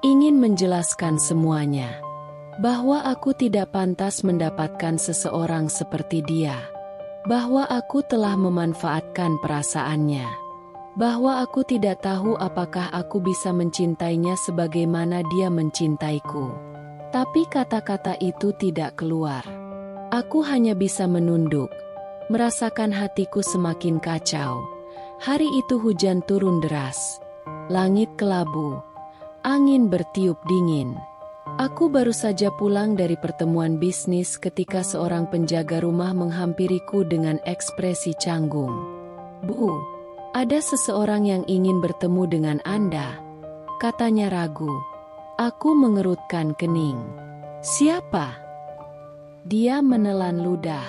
ingin menjelaskan semuanya. Bahwa aku tidak pantas mendapatkan seseorang seperti dia. Bahwa aku telah memanfaatkan perasaannya. Bahwa aku tidak tahu apakah aku bisa mencintainya sebagaimana dia mencintaiku. Tapi kata-kata itu tidak keluar. Aku hanya bisa menunduk, merasakan hatiku semakin kacau. Hari itu hujan turun deras. Langit kelabu. Angin bertiup dingin. Aku baru saja pulang dari pertemuan bisnis ketika seorang penjaga rumah menghampiriku dengan ekspresi canggung. Bu, ada seseorang yang ingin bertemu dengan Anda, katanya ragu. Aku mengerutkan kening. Siapa? Dia menelan ludah.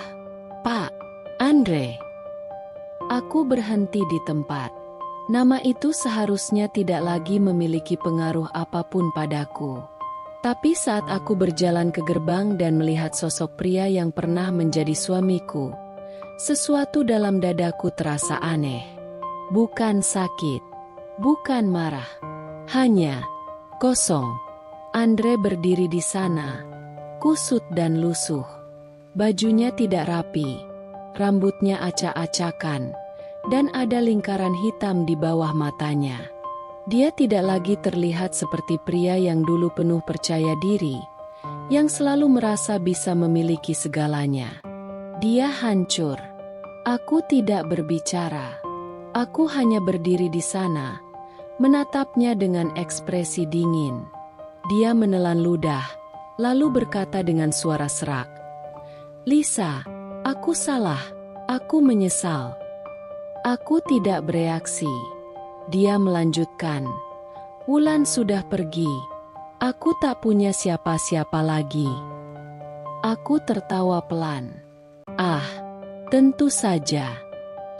Pak, Andre. Aku berhenti di tempat. Nama itu seharusnya tidak lagi memiliki pengaruh apapun padaku. Tapi saat aku berjalan ke gerbang dan melihat sosok pria yang pernah menjadi suamiku, sesuatu dalam dadaku terasa aneh. Bukan sakit, bukan marah, hanya kosong. Andre berdiri di sana, kusut dan lusuh. Bajunya tidak rapi, rambutnya acak-acakan, dan ada lingkaran hitam di bawah matanya. Dia tidak lagi terlihat seperti pria yang dulu penuh percaya diri, yang selalu merasa bisa memiliki segalanya. Dia hancur. Aku tidak berbicara. Aku hanya berdiri di sana, menatapnya dengan ekspresi dingin. Dia menelan ludah, lalu berkata dengan suara serak, "Lisa, aku salah. Aku menyesal." Aku tidak bereaksi. Dia melanjutkan, "Wulan sudah pergi. Aku tak punya siapa-siapa lagi." Aku tertawa pelan. Ah, tentu saja.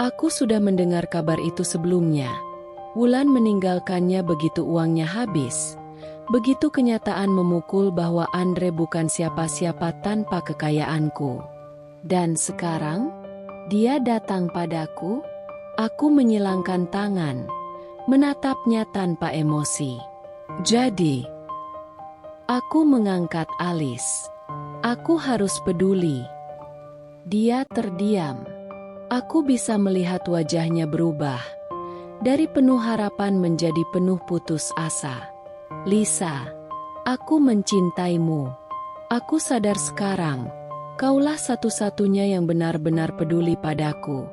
Aku sudah mendengar kabar itu sebelumnya. Wulan meninggalkannya begitu uangnya habis. Begitu kenyataan memukul bahwa Andre bukan siapa-siapa tanpa kekayaanku. Dan sekarang, dia datang padaku. Aku menyilangkan tangan, menatapnya tanpa emosi. Jadi, aku mengangkat alis. Aku harus peduli. Dia terdiam. Aku bisa melihat wajahnya berubah. Dari penuh harapan menjadi penuh putus asa. Lisa, aku mencintaimu. Aku sadar sekarang, kaulah satu-satunya yang benar-benar peduli padaku.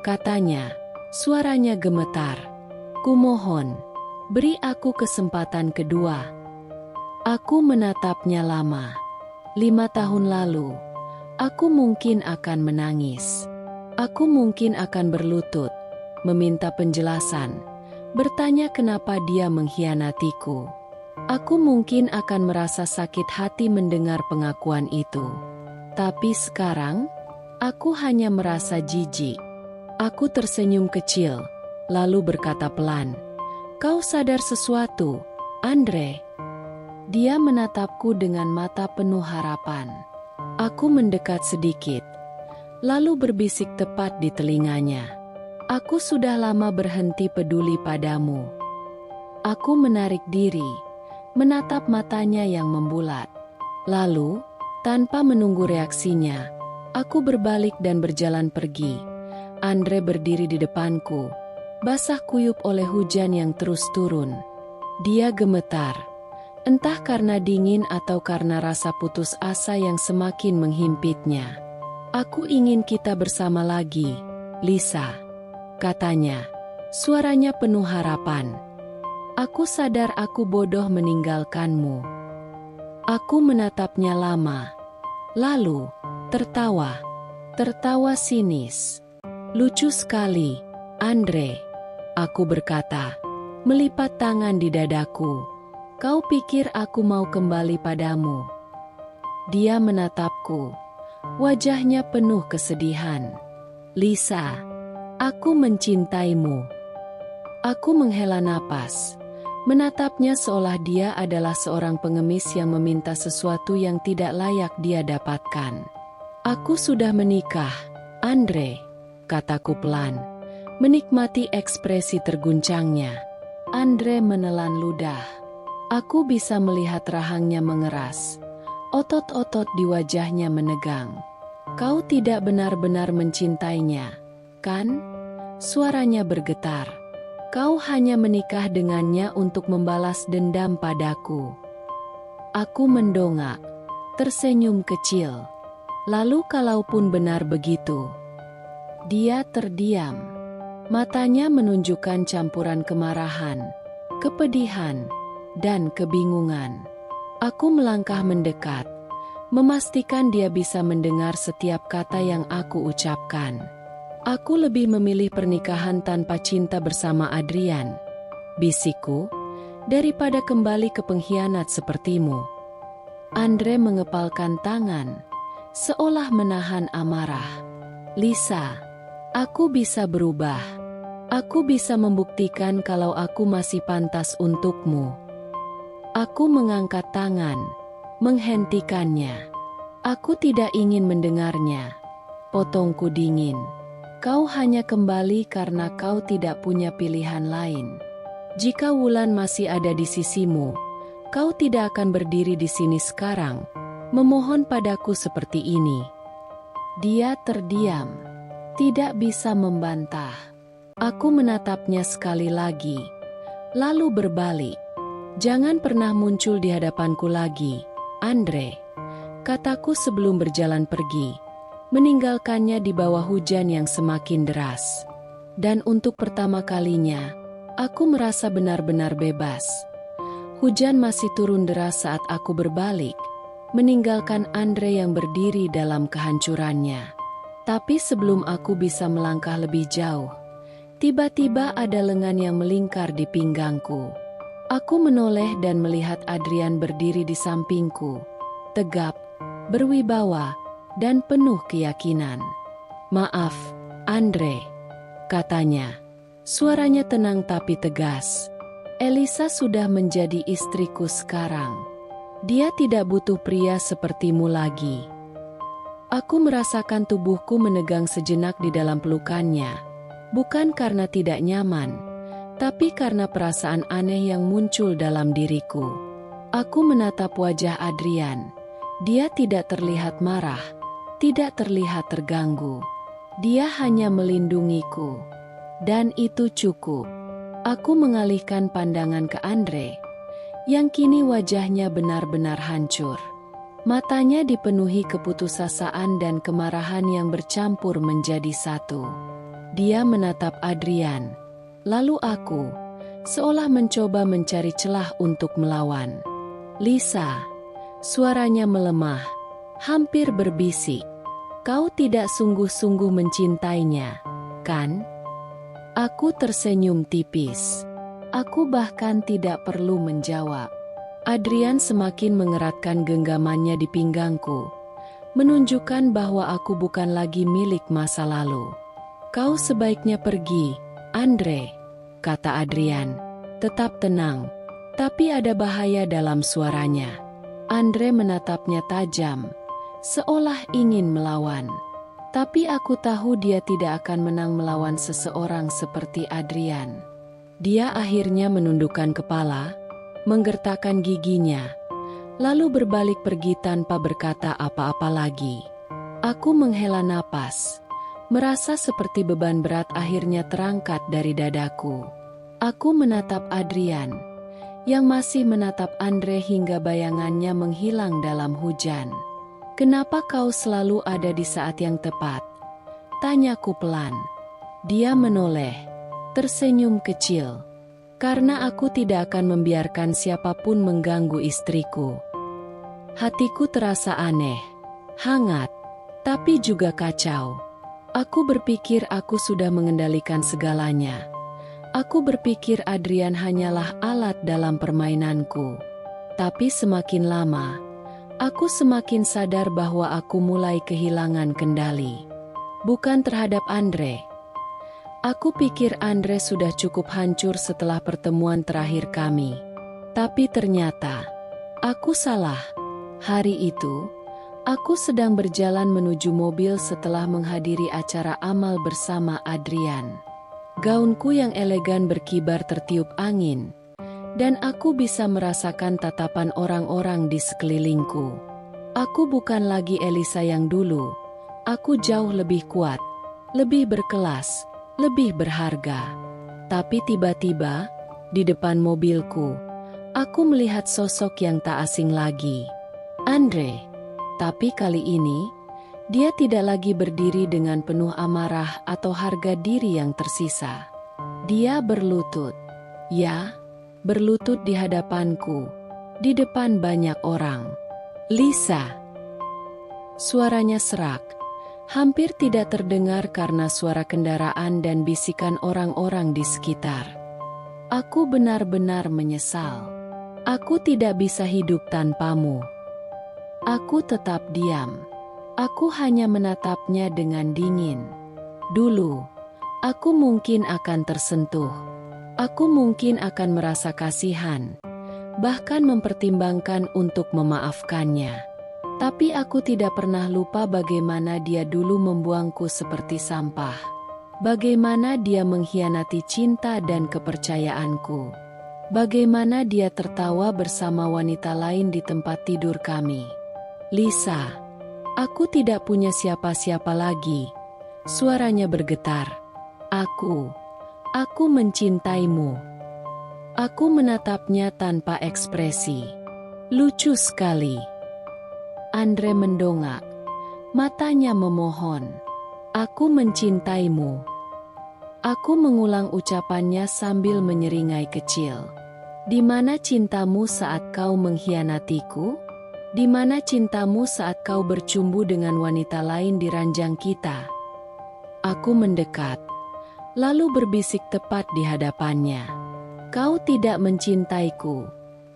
Katanya, suaranya gemetar. Kumohon, beri aku kesempatan kedua. Aku menatapnya lama. 5 tahun lalu, aku mungkin akan menangis. Aku mungkin akan berlutut, meminta penjelasan, bertanya kenapa dia mengkhianatiku. Aku mungkin akan merasa sakit hati mendengar pengakuan itu. Tapi sekarang, aku hanya merasa jijik. Aku tersenyum kecil, lalu berkata pelan, "Kau sadar sesuatu, Andre?" Dia menatapku dengan mata penuh harapan. Aku mendekat sedikit, lalu berbisik tepat di telinganya. "Aku sudah lama berhenti peduli padamu." Aku menarik diri, menatap matanya yang membulat. Lalu, tanpa menunggu reaksinya, aku berbalik dan berjalan pergi. Andre berdiri di depanku, basah kuyup oleh hujan yang terus turun. Dia gemetar, entah karena dingin atau karena rasa putus asa yang semakin menghimpitnya. "Aku ingin kita bersama lagi, Lisa," katanya. Suaranya penuh harapan. Aku sadar aku bodoh meninggalkanmu. Aku menatapnya lama, lalu tertawa. Tertawa sinis. "Lucu sekali, Andre," aku berkata, melipat tangan di dadaku. "Kau pikir aku mau kembali padamu?" Dia menatapku, wajahnya penuh kesedihan. "Lisa, aku mencintaimu." Aku menghela napas, menatapnya seolah dia adalah seorang pengemis yang meminta sesuatu yang tidak layak dia dapatkan. "Aku sudah menikah, Andre," kataku pelan, menikmati ekspresi terguncangnya. Andre menelan ludah. Aku bisa melihat rahangnya mengeras. Otot-otot di wajahnya menegang. "Kau tidak benar-benar mencintainya, kan?" Suaranya bergetar. "Kau hanya menikah dengannya untuk membalas dendam padaku." Aku mendongak, tersenyum kecil. "Lalu kalaupun benar begitu?" Dia terdiam. Matanya menunjukkan campuran kemarahan, kepedihan, dan kebingungan. Aku melangkah mendekat, memastikan dia bisa mendengar setiap kata yang aku ucapkan. "Aku lebih memilih pernikahan tanpa cinta bersama Adrian," bisikku, "daripada kembali ke pengkhianat sepertimu." Andre mengepalkan tangan, seolah menahan amarah. "Lisa, aku bisa berubah. Aku bisa membuktikan kalau aku masih pantas untukmu." Aku mengangkat tangan, menghentikannya. "Aku tidak ingin mendengarnya," potongku dingin. "Kau hanya kembali karena kau tidak punya pilihan lain. Jika Wulan masih ada di sisimu, kau tidak akan berdiri di sini sekarang, memohon padaku seperti ini." Dia terdiam, tidak bisa membantah. Aku menatapnya sekali lagi, lalu berbalik. "Jangan pernah muncul di hadapanku lagi, Andre," kataku sebelum berjalan pergi, meninggalkannya di bawah hujan yang semakin deras. Dan untuk pertama kalinya, aku merasa benar-benar bebas. Hujan masih turun deras saat aku berbalik, meninggalkan Andre yang berdiri dalam kehancurannya. Tapi sebelum aku bisa melangkah lebih jauh, tiba-tiba ada lengan yang melingkar di pinggangku. Aku menoleh dan melihat Adrian berdiri di sampingku, tegap, berwibawa, dan penuh keyakinan. "Maaf, Andre," katanya. Suaranya tenang tapi tegas. "Elisa sudah menjadi istriku sekarang. Dia tidak butuh pria sepertimu lagi." Aku merasakan tubuhku menegang sejenak di dalam pelukannya, bukan karena tidak nyaman, tapi karena perasaan aneh yang muncul dalam diriku. Aku menatap wajah Adrian. Dia tidak terlihat marah, tidak terlihat terganggu. Dia hanya melindungiku. Dan itu cukup. Aku mengalihkan pandangan ke Andre, yang kini wajahnya benar-benar hancur. Matanya dipenuhi keputusasaan dan kemarahan yang bercampur menjadi satu. Dia menatap Adrian, lalu aku, seolah mencoba mencari celah untuk melawan. "Lisa," suaranya melemah, hampir berbisik. "Kau tidak sungguh-sungguh mencintainya, kan?" Aku tersenyum tipis. Aku bahkan tidak perlu menjawab. Adrian semakin mengeratkan genggamannya di pinggangku, menunjukkan bahwa aku bukan lagi milik masa lalu. "Kau sebaiknya pergi, Andre," kata Adrian. Tetap tenang, tapi ada bahaya dalam suaranya. Andre menatapnya tajam, seolah ingin melawan. Tapi aku tahu dia tidak akan menang melawan seseorang seperti Adrian. Dia akhirnya menundukkan kepala, menggertakkan giginya, lalu berbalik pergi tanpa berkata apa-apa lagi. Aku menghela napas, merasa seperti beban berat akhirnya terangkat dari dadaku. Aku menatap Adrian, yang masih menatap Andre hingga bayangannya menghilang dalam hujan. "Kenapa kau selalu ada di saat yang tepat?" tanyaku pelan. Dia menoleh, tersenyum kecil. "Karena aku tidak akan membiarkan siapapun mengganggu istriku." Hatiku terasa aneh, hangat, tapi juga kacau. Aku berpikir aku sudah mengendalikan segalanya. Aku berpikir Adrian hanyalah alat dalam permainanku. Tapi semakin lama, aku semakin sadar bahwa aku mulai kehilangan kendali. Bukan terhadap Andre. Aku pikir Andre sudah cukup hancur setelah pertemuan terakhir kami. Tapi ternyata, aku salah. Hari itu, aku sedang berjalan menuju mobil setelah menghadiri acara amal bersama Adrian. Gaunku yang elegan berkibar tertiup angin, dan aku bisa merasakan tatapan orang-orang di sekelilingku. Aku bukan lagi Elisa yang dulu. Aku jauh lebih kuat, lebih berkelas, lebih berharga. Tapi tiba-tiba, di depan mobilku, aku melihat sosok yang tak asing lagi. Andre. Tapi kali ini, dia tidak lagi berdiri dengan penuh amarah atau harga diri yang tersisa. Dia berlutut. Ya, berlutut di hadapanku, di depan banyak orang. "Lisa." Suaranya serak, hampir tidak terdengar karena suara kendaraan dan bisikan orang-orang di sekitar. Aku benar-benar menyesal. Aku tidak bisa hidup tanpamu. Aku tetap diam. Aku hanya menatapnya dengan dingin. Dulu, aku mungkin akan tersentuh. Aku mungkin akan merasa kasihan, bahkan mempertimbangkan untuk memaafkannya. Tapi aku tidak pernah lupa bagaimana dia dulu membuangku seperti sampah. Bagaimana dia mengkhianati cinta dan kepercayaanku. Bagaimana dia tertawa bersama wanita lain di tempat tidur kami. "Lisa, aku tidak punya siapa-siapa lagi." Suaranya bergetar. Aku mencintaimu." Aku menatapnya tanpa ekspresi. "Lucu sekali." Andre mendongak. Matanya memohon. "Aku mencintaimu." Aku mengulang ucapannya sambil menyeringai kecil. "Di mana cintamu saat kau mengkhianatiku? Di mana cintamu saat kau bercumbu dengan wanita lain di ranjang kita?" Aku mendekat, lalu berbisik tepat di hadapannya. "Kau tidak mencintaiku,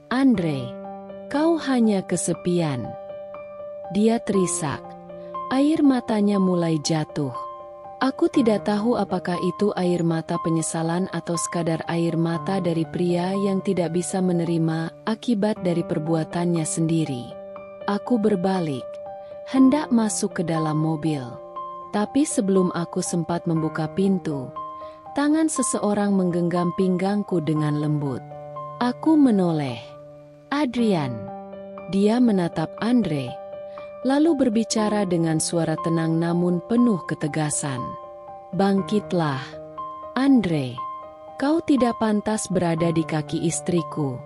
Andre. Kau hanya kesepian." Dia terisak. Air matanya mulai jatuh. Aku tidak tahu apakah itu air mata penyesalan atau sekadar air mata dari pria yang tidak bisa menerima akibat dari perbuatannya sendiri. Aku berbalik, hendak masuk ke dalam mobil. Tapi sebelum aku sempat membuka pintu, tangan seseorang menggenggam pinggangku dengan lembut. Aku menoleh. "Adrian." Dia menatap Andre, lalu berbicara dengan suara tenang namun penuh ketegasan. "Bangkitlah. Andre, kau tidak pantas berada di kaki istriku.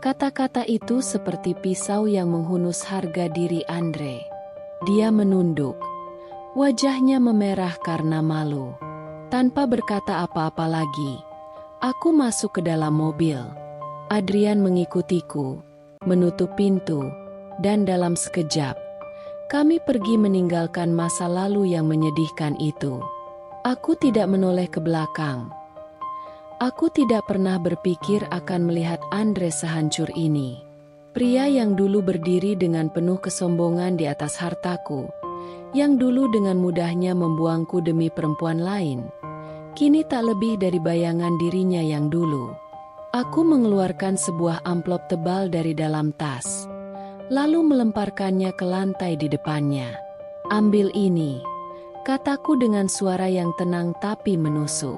Kata-kata itu seperti pisau yang menghunus harga diri Andre. Dia menunduk. Wajahnya memerah karena malu. Tanpa berkata apa-apa lagi, aku masuk ke dalam mobil. Adrian mengikutiku, menutup pintu, dan dalam sekejap, kami pergi meninggalkan masa lalu yang menyedihkan itu. Aku tidak menoleh ke belakang. Aku tidak pernah berpikir akan melihat Andre sehancur ini. Pria yang dulu berdiri dengan penuh kesombongan di atas hartaku, yang dulu dengan mudahnya membuangku demi perempuan lain, kini tak lebih dari bayangan dirinya yang dulu. Aku mengeluarkan sebuah amplop tebal dari dalam tas, lalu melemparkannya ke lantai di depannya. Ambil ini, kataku dengan suara yang tenang tapi menusuk.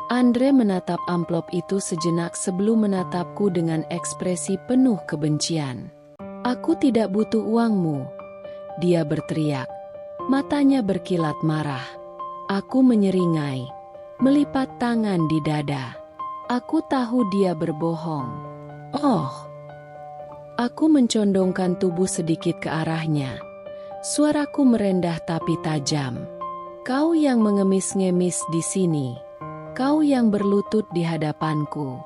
Andre menatap amplop itu sejenak sebelum menatapku dengan ekspresi penuh kebencian. Aku tidak butuh uangmu, dia berteriak. Matanya berkilat marah. Aku menyeringai, melipat tangan di dada. Aku tahu dia berbohong. Oh! Aku mencondongkan tubuh sedikit ke arahnya. Suaraku merendah tapi tajam. Kau yang mengemis-ngemis di sini. Kau yang berlutut di hadapanku.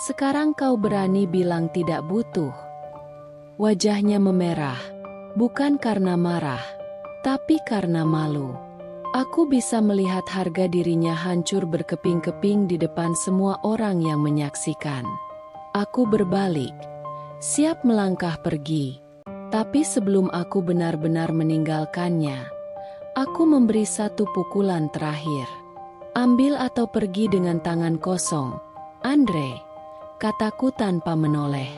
Sekarang kau berani bilang tidak butuh. Wajahnya memerah, bukan karena marah, tapi karena malu. Aku bisa melihat harga dirinya hancur berkeping-keping di depan semua orang yang menyaksikan. Aku berbalik, siap melangkah pergi. Tapi sebelum aku benar-benar meninggalkannya, aku memberi satu pukulan terakhir. Ambil atau pergi dengan tangan kosong, Andre, kataku tanpa menoleh.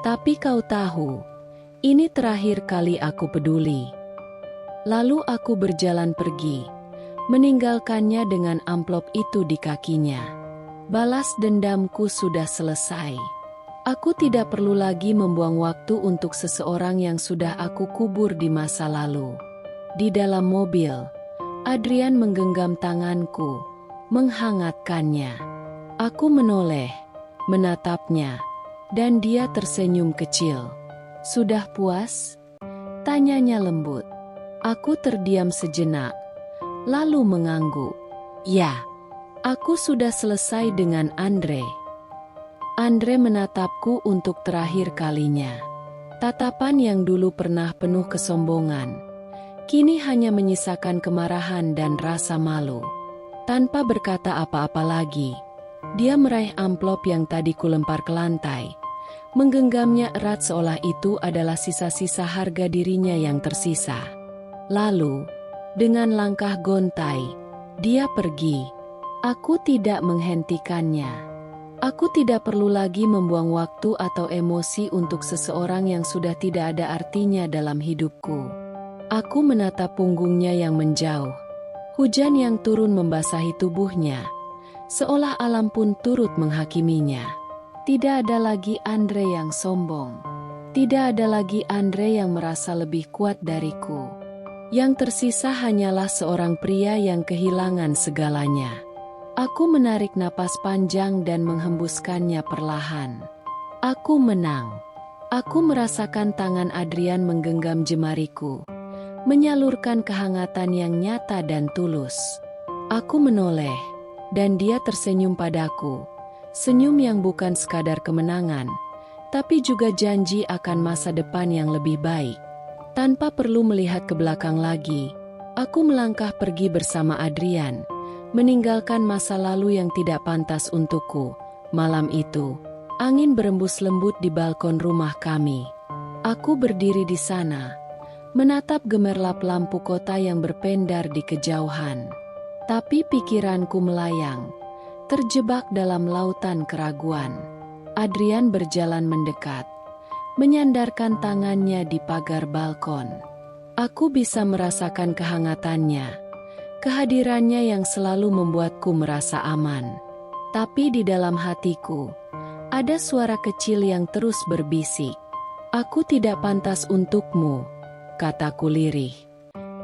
Tapi kau tahu, ini terakhir kali aku peduli. Lalu aku berjalan pergi, meninggalkannya dengan amplop itu di kakinya. Balas dendamku sudah selesai. Aku tidak perlu lagi membuang waktu untuk seseorang yang sudah aku kubur di masa lalu. Di dalam mobil, Adrian menggenggam tanganku, menghangatkannya. Aku menoleh, menatapnya, dan dia tersenyum kecil. Sudah puas? Tanyanya lembut. Aku terdiam sejenak, lalu mengangguk. Ya, aku sudah selesai dengan Andre. Andre menatapku untuk terakhir kalinya. Tatapan yang dulu pernah penuh kesombongan, kini hanya menyisakan kemarahan dan rasa malu. Tanpa berkata apa-apa lagi, dia meraih amplop yang tadi kulempar ke lantai, menggenggamnya erat seolah itu adalah sisa-sisa harga dirinya yang tersisa. Lalu, dengan langkah gontai, dia pergi. Aku tidak menghentikannya. Aku tidak perlu lagi membuang waktu atau emosi untuk seseorang yang sudah tidak ada artinya dalam hidupku. Aku menatap punggungnya yang menjauh. Hujan yang turun membasahi tubuhnya, seolah alam pun turut menghakiminya. Tidak ada lagi Andre yang sombong. Tidak ada lagi Andre yang merasa lebih kuat dariku. Yang tersisa hanyalah seorang pria yang kehilangan segalanya. Aku menarik napas panjang dan menghembuskannya perlahan. Aku menang. Aku merasakan tangan Adrian menggenggam jemariku, menyalurkan kehangatan yang nyata dan tulus. Aku menoleh, dan dia tersenyum padaku. Senyum yang bukan sekadar kemenangan, tapi juga janji akan masa depan yang lebih baik. Tanpa perlu melihat ke belakang lagi, aku melangkah pergi bersama Adrian, meninggalkan masa lalu yang tidak pantas untukku. Malam itu, angin berembus lembut di balkon rumah kami. Aku berdiri di sana, menatap gemerlap lampu kota yang berpendar di kejauhan. Tapi pikiranku melayang, terjebak dalam lautan keraguan. Adrian berjalan mendekat, menyandarkan tangannya di pagar balkon. Aku bisa merasakan kehangatannya, kehadirannya yang selalu membuatku merasa aman. Tapi di dalam hatiku, ada suara kecil yang terus berbisik. Aku tidak pantas untukmu, kataku lirih.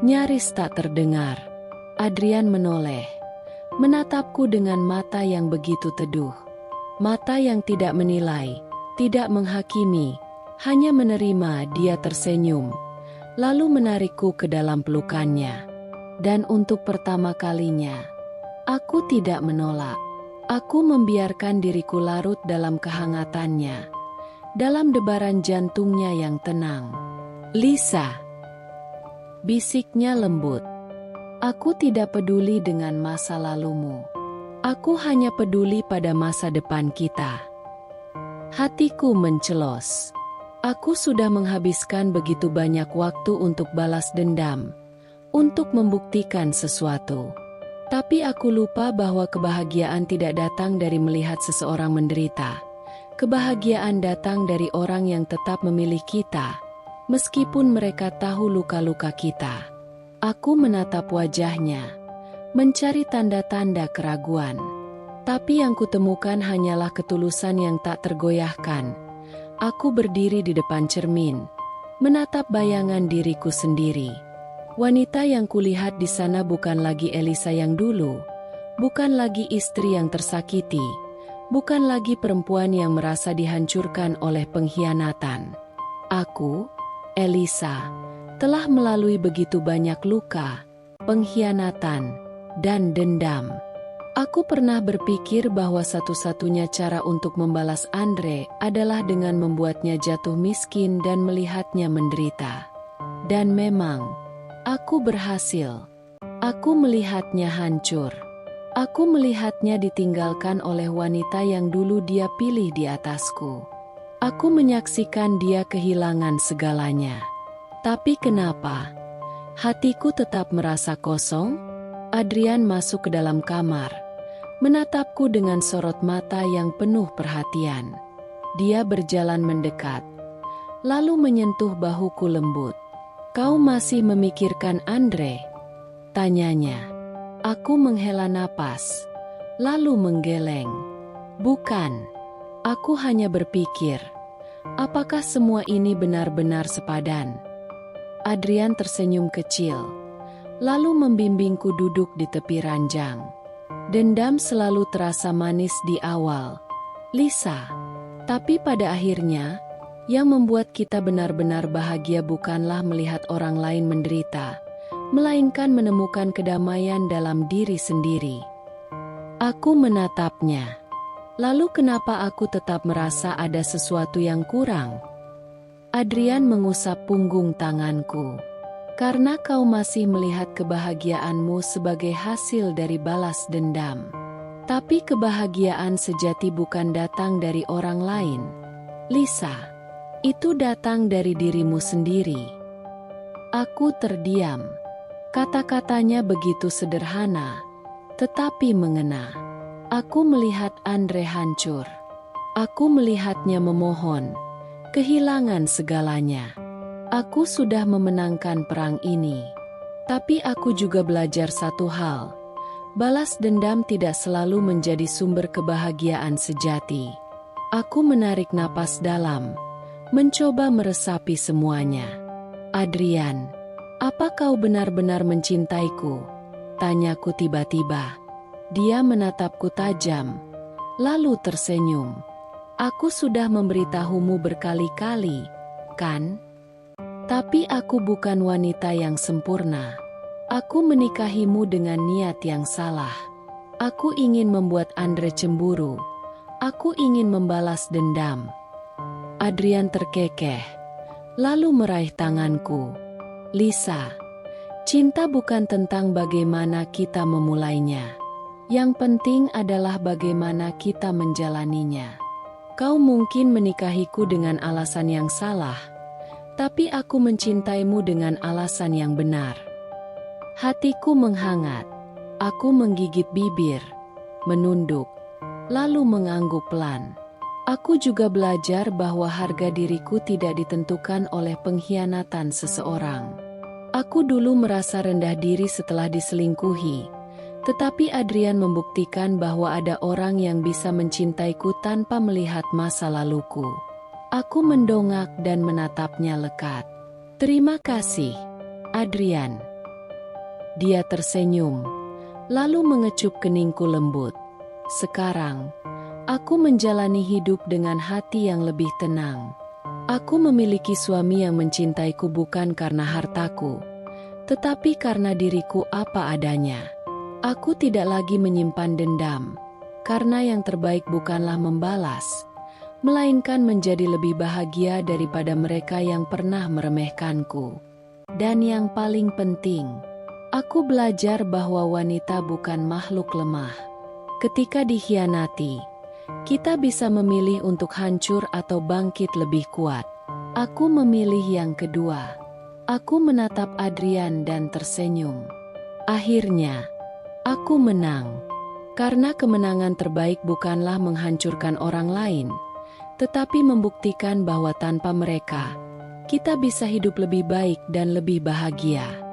Nyaris tak terdengar. Adrian menoleh, menatapku dengan mata yang begitu teduh. Mata yang tidak menilai, tidak menghakimi, hanya menerima. Dia tersenyum, lalu menarikku ke dalam pelukannya. Dan untuk pertama kalinya, aku tidak menolak. Aku membiarkan diriku larut dalam kehangatannya, dalam debaran jantungnya yang tenang. "Lisa," bisiknya lembut. "Aku tidak peduli dengan masa lalumu. Aku hanya peduli pada masa depan kita." Hatiku mencelos. Aku sudah menghabiskan begitu banyak waktu untuk balas dendam, untuk membuktikan sesuatu. Tapi aku lupa bahwa kebahagiaan tidak datang dari melihat seseorang menderita. Kebahagiaan datang dari orang yang tetap memilih kita, meskipun mereka tahu luka-luka kita. Aku menatap wajahnya, mencari tanda-tanda keraguan. Tapi yang kutemukan hanyalah ketulusan yang tak tergoyahkan. Aku berdiri di depan cermin, menatap bayangan diriku sendiri. Wanita yang kulihat di sana bukan lagi Elisa yang dulu, bukan lagi istri yang tersakiti, bukan lagi perempuan yang merasa dihancurkan oleh pengkhianatan. Aku, Elisa, telah melalui begitu banyak luka, pengkhianatan, dan dendam. Aku pernah berpikir bahwa satu-satunya cara untuk membalas Andre adalah dengan membuatnya jatuh miskin dan melihatnya menderita. Dan memang, aku berhasil. Aku melihatnya hancur. Aku melihatnya ditinggalkan oleh wanita yang dulu dia pilih di atasku. Aku menyaksikan dia kehilangan segalanya. Tapi kenapa? Hatiku tetap merasa kosong. Adrian masuk ke dalam kamar, menatapku dengan sorot mata yang penuh perhatian. Dia berjalan mendekat, lalu menyentuh bahuku lembut. "Kau masih memikirkan Andre?" tanyanya. Aku menghela napas, lalu menggeleng. "Bukan, aku hanya berpikir, apakah semua ini benar-benar sepadan?" Adrian tersenyum kecil, lalu membimbingku duduk di tepi ranjang. Dendam selalu terasa manis di awal, Lisa. Tapi pada akhirnya, yang membuat kita benar-benar bahagia bukanlah melihat orang lain menderita, melainkan menemukan kedamaian dalam diri sendiri. Aku menatapnya. Lalu kenapa aku tetap merasa ada sesuatu yang kurang? Adrian mengusap punggung tanganku. "Karena kau masih melihat kebahagiaanmu sebagai hasil dari balas dendam. Tapi kebahagiaan sejati bukan datang dari orang lain, Lisa. Itu datang dari dirimu sendiri." Aku terdiam. Kata-katanya begitu sederhana, tetapi mengena. Aku melihat Andre hancur. Aku melihatnya memohon, kehilangan segalanya. Aku sudah memenangkan perang ini. Tapi aku juga belajar satu hal. Balas dendam tidak selalu menjadi sumber kebahagiaan sejati. Aku menarik napas dalam, mencoba meresapi semuanya. "Adrian, apa kau benar-benar mencintaiku?" tanyaku tiba-tiba. Dia menatapku tajam, lalu tersenyum. "Aku sudah memberitahumu berkali-kali, kan? Tapi aku bukan wanita yang sempurna. Aku menikahimu dengan niat yang salah. Aku ingin membuat Andre cemburu. Aku ingin membalas dendam." Adrian terkekeh, lalu meraih tanganku. "Lisa, cinta bukan tentang bagaimana kita memulainya. Yang penting adalah bagaimana kita menjalaninya. Kau mungkin menikahiku dengan alasan yang salah, tapi aku mencintaimu dengan alasan yang benar." Hatiku menghangat. Aku menggigit bibir, menunduk, lalu mengangguk pelan. Aku juga belajar bahwa harga diriku tidak ditentukan oleh pengkhianatan seseorang. Aku dulu merasa rendah diri setelah diselingkuhi, tetapi Adrian membuktikan bahwa ada orang yang bisa mencintaiku tanpa melihat masa laluku. Aku mendongak dan menatapnya lekat. "Terima kasih, Adrian." Dia tersenyum, lalu mengecup keningku lembut. Sekarang, aku menjalani hidup dengan hati yang lebih tenang. Aku memiliki suami yang mencintaiku bukan karena hartaku, tetapi karena diriku apa adanya. Aku tidak lagi menyimpan dendam, karena yang terbaik bukanlah membalas, melainkan menjadi lebih bahagia daripada mereka yang pernah meremehkanku. Dan yang paling penting, aku belajar bahwa wanita bukan makhluk lemah. Ketika dikhianati, kita bisa memilih untuk hancur atau bangkit lebih kuat. Aku memilih yang kedua. Aku menatap Adrian dan tersenyum. Akhirnya, aku menang. Karena kemenangan terbaik bukanlah menghancurkan orang lain, tetapi membuktikan bahwa tanpa mereka, kita bisa hidup lebih baik dan lebih bahagia.